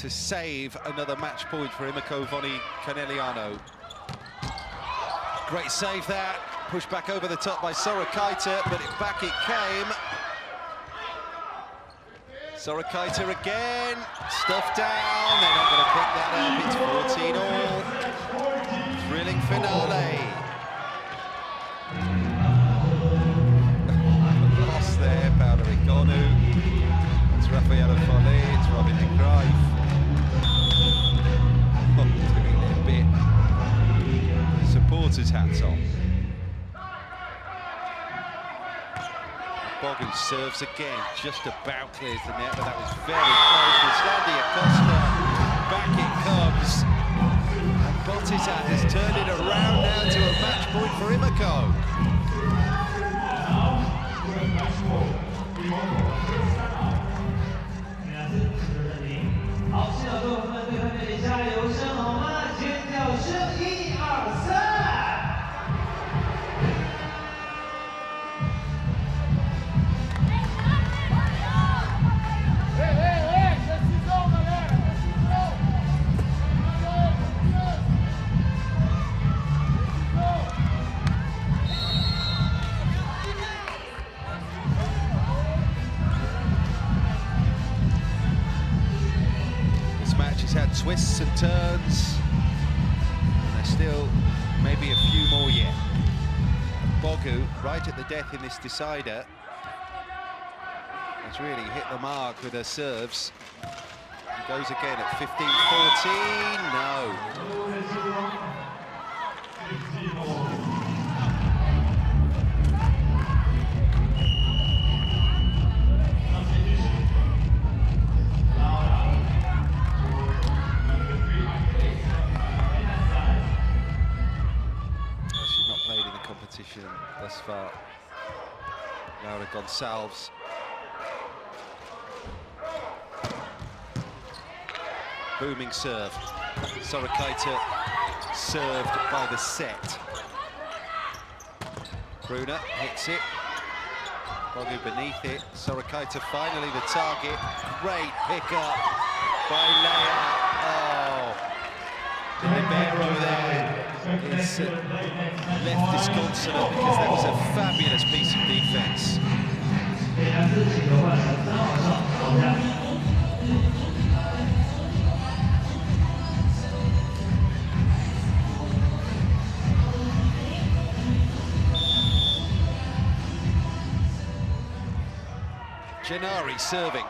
to save another match point for Imoco Volley Conegliano. Great save that. Pushed back over the top by Sorakaita, but back it came. Sorakaita again, stuffed down. They're not going to pick that up. It's 14-all. Thrilling finale. Lost there, Paolo Rigonu. It's Raffaello Folli, it's Robin de Cruijff. Oh, doing their bit. Supporters' hats on. Bogu serves again, just about clears the net, but that was very close. Islandi Acosta, back it comes. And Botizat has turned it around now to a match point for Imoco. Had twists and turns, and there's still maybe a few more yet. Bogu, right at the death in this decider, has really hit the mark with her serves. He goes again at 15-14, no. Thus far, Laura Gonçalves. Booming serve. Sorakaita served by the set. Bruna hits it. Bogu beneath it. Sorakaita finally the target. Great pickup by Leia. Oh, the libero there is left disconsolate because that was a fabulous piece of defense. Gennari serving.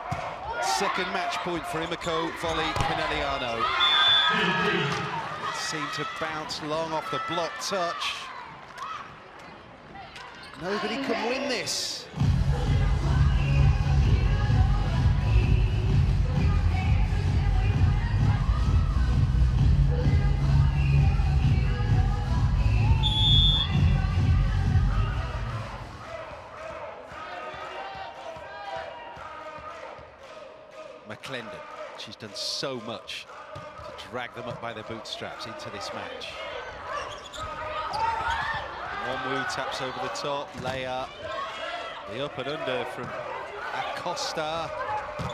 Second match point for Imoco Volley Conegliano. Seemed to bounce long off the block touch. Nobody can win this. McClendon, she's done so much to drag them up by their bootstraps into this match. Onwu taps over the top, Leia, the up and under from Acosta,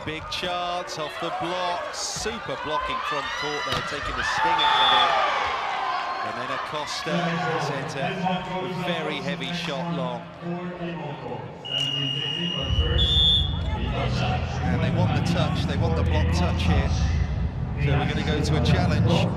big chance off the block, super blocking front court there, taking the sting out of it. And then Acosta sent a very heavy shot long. And they want the touch, they want the block touch here. So we're going to go to a challenge.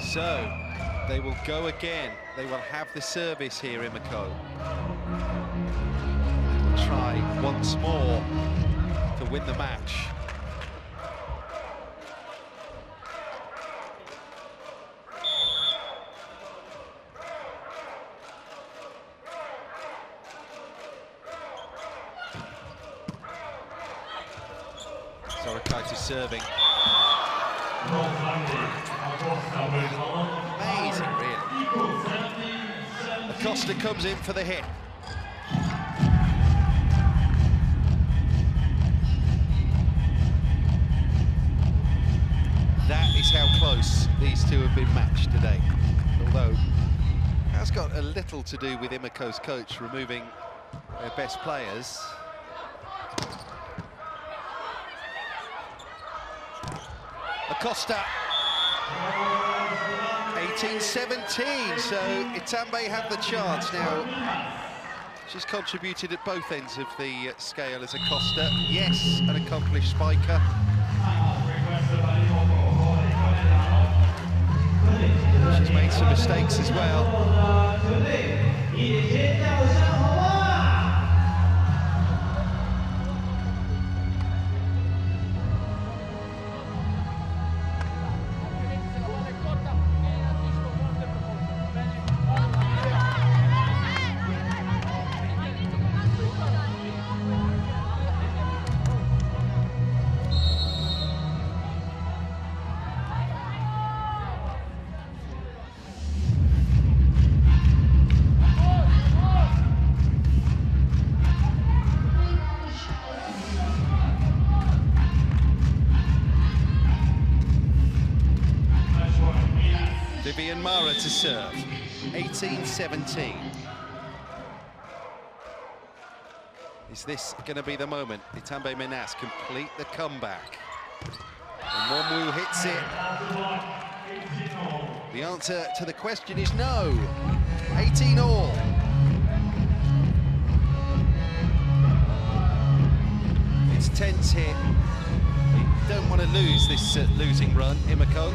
So, they will go again. They will have the service here, Imoco. They will try once more to win the match. Sorakaita serving. Amazing, really. Acosta comes in for the hit. That is how close these two have been matched today. Although, has got a little to do with Imoco's coach removing their best players. Acosta. 18-17, so Itambé have the chance now. She's contributed at both ends of the scale as Acosta. Yes, an accomplished spiker. She's made some mistakes as well. Mara to serve, 18-17. Is this going to be the moment Itambé Minas complete the comeback? And Wonwu hits it. The answer to the question is no. 18-all. It's tense here. You don't want to lose this losing run, Imoco.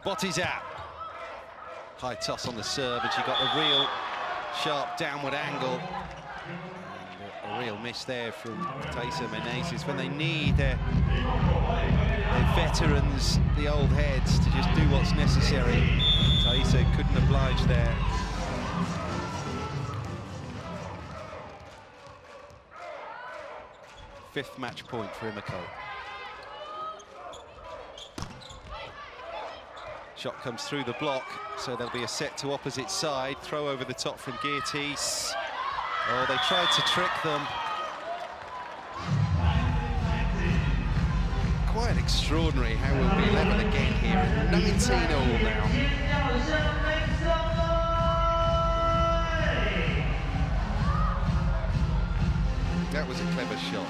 Botty's out. High toss on the serve, and she got a real sharp downward angle. And a real miss there from Thaisa Menezes when they need their veterans, the old heads, to just do what's necessary. Thaisa couldn't oblige there. Fifth match point for Imoco. Shot comes through the block, so there'll be a set to opposite side. Throw over the top from Geertes. Oh, they tried to trick them. Quite extraordinary how we'll be level again here at 19-all now. That was a clever shot.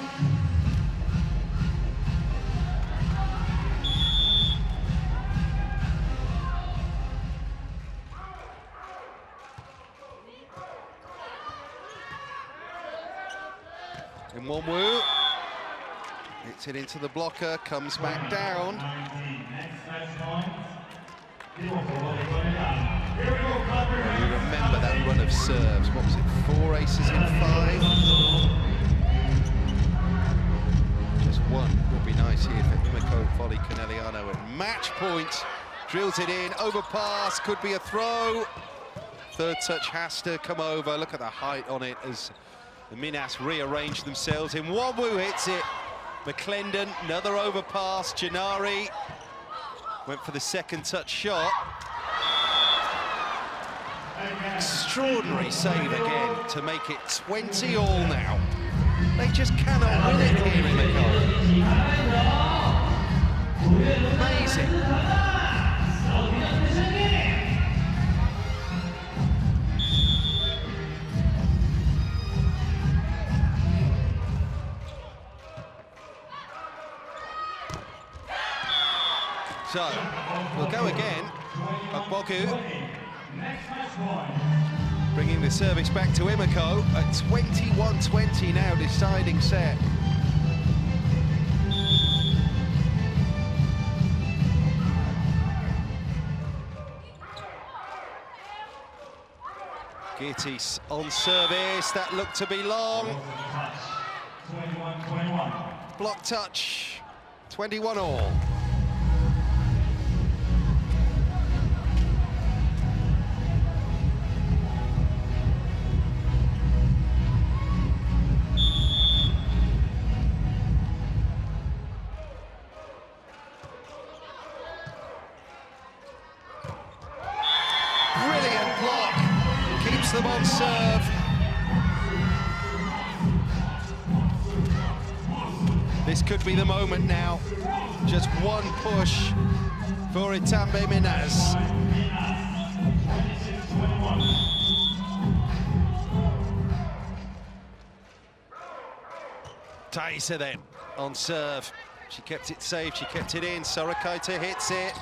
And Wonwu hits it into the blocker, comes back down. You remember that run of serves. What was it, 4 aces in 5? Just one would be nice here for Imoco Volley Conegliano at match point. Drills it in, overpass, could be a throw. Third touch has to come over. Look at the height on it as the Minas rearrange themselves. And Wonwu hits it. McClendon, another overpass. Gennari went for the second touch shot. Extraordinary save again to make it 20-all now. They just cannot win it here in the goal. Amazing. So, we'll go again. Bogu bringing the service back to Imoco at 21-20 now, deciding set. Geertes on service, that looked to be long. 21-21. Block touch, 21-all. stops them on serve. This could be the moment now. Just one push for Itambé Minas. Taisa then on serve. She kept it safe, she kept it in. Sorakaita hits it.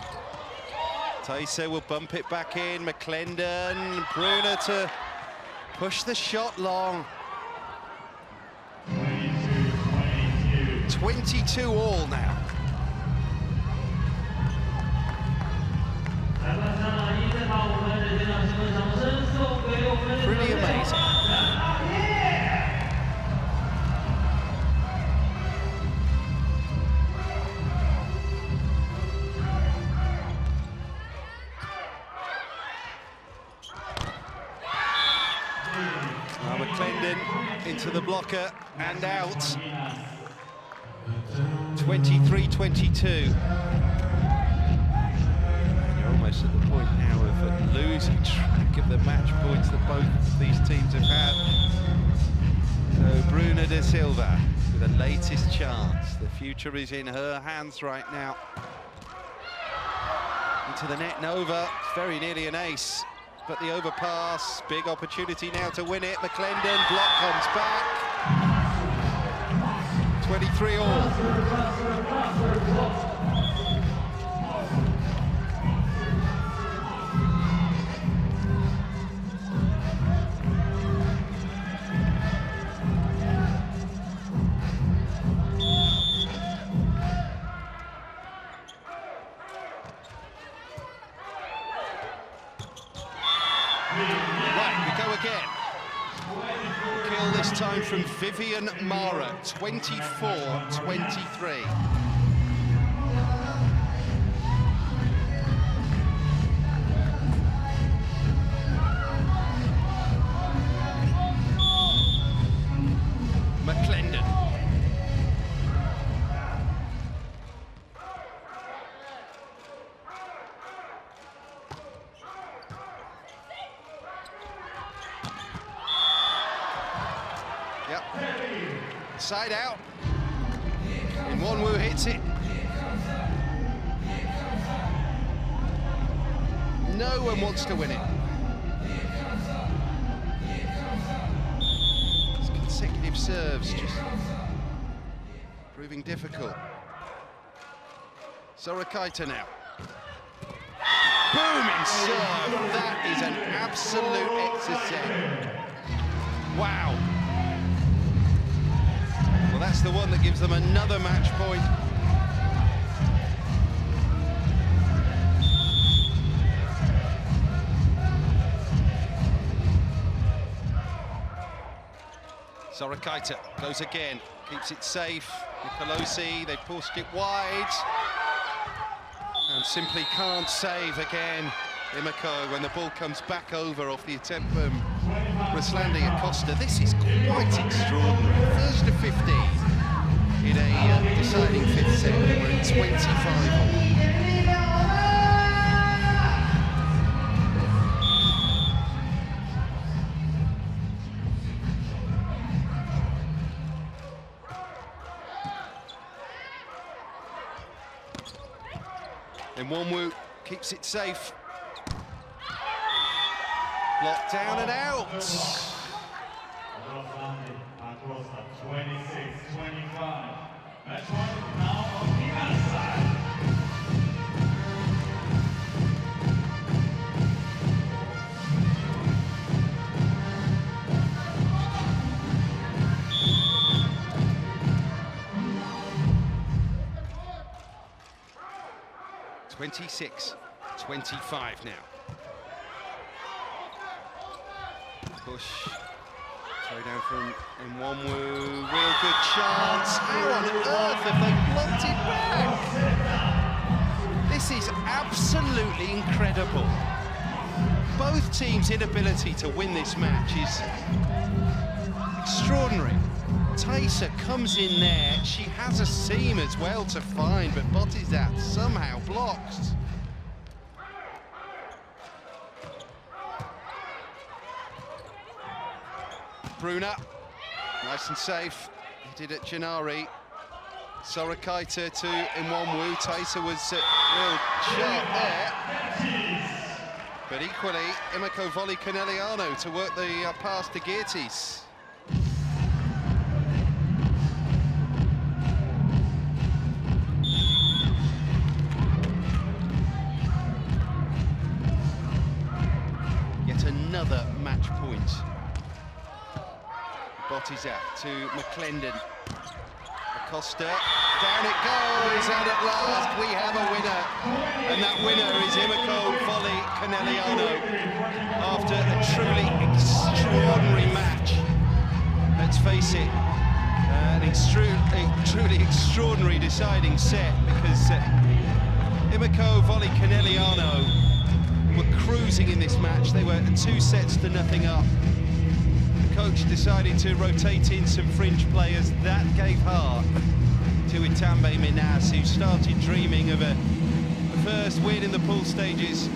Taisa will bump it back in. McClendon, Brunner to push the shot long. 22 all now. Pretty amazing. McClendon into the blocker and out. 23-22. You're almost at the point now of losing track of the match points that both of these teams have had. So Bruna de Silva with the latest chance. The future is in her hands right now. Into the net and over. It's very nearly an ace, but the overpass, big opportunity now to win it. McClendon, block comes back. 23 all. Right, we go again. Kill this time from Vivian Mara, 24-23. McClendon. Yep. Side out. Inwanwu hits it. No one wants to win it. It's consecutive serves just proving difficult. Sorakaita now. Booming serve. That is an absolute exercise. Wow. Well, that's the one that gives them another match point. Sorakaita goes again, keeps it safe. Nicolosi, they pushed it wide. And simply can't save again. Imoco when the ball comes back over off the attempt from Ruslandi Acosta. This is quite extraordinary. First to 15 in a deciding fifth set. We're in 25 all. Inwanwu keeps it safe. Blocked down and out. 26-25. Match point now on Minas side. (26-25) now. Push. Throw down from Inwanwu. Real good chance. How on earth have they blocked it back? This is absolutely incredible. Both teams' inability to win this match is extraordinary. Taisa comes in there. She has a seam as well to find, but Botizat somehow blocks. Bruna, nice and safe. He did it Janari. Sorakaita to Inwanwu. Taisa was real sharp there. But equally, Imoco Volley Conegliano to work the pass to Geertes. Yet another match point. Botties out to McClendon. Acosta, down it goes, and at last we have a winner. And that winner is Imoco Volley Conegliano. After a truly extraordinary match. Let's face it, a truly extraordinary deciding set, because Imoco Volley Conegliano were cruising in this match. They were 2-0 up. The coach decided to rotate in some fringe players. That gave heart to Itambé Minas, who started dreaming of a first win in the pool stages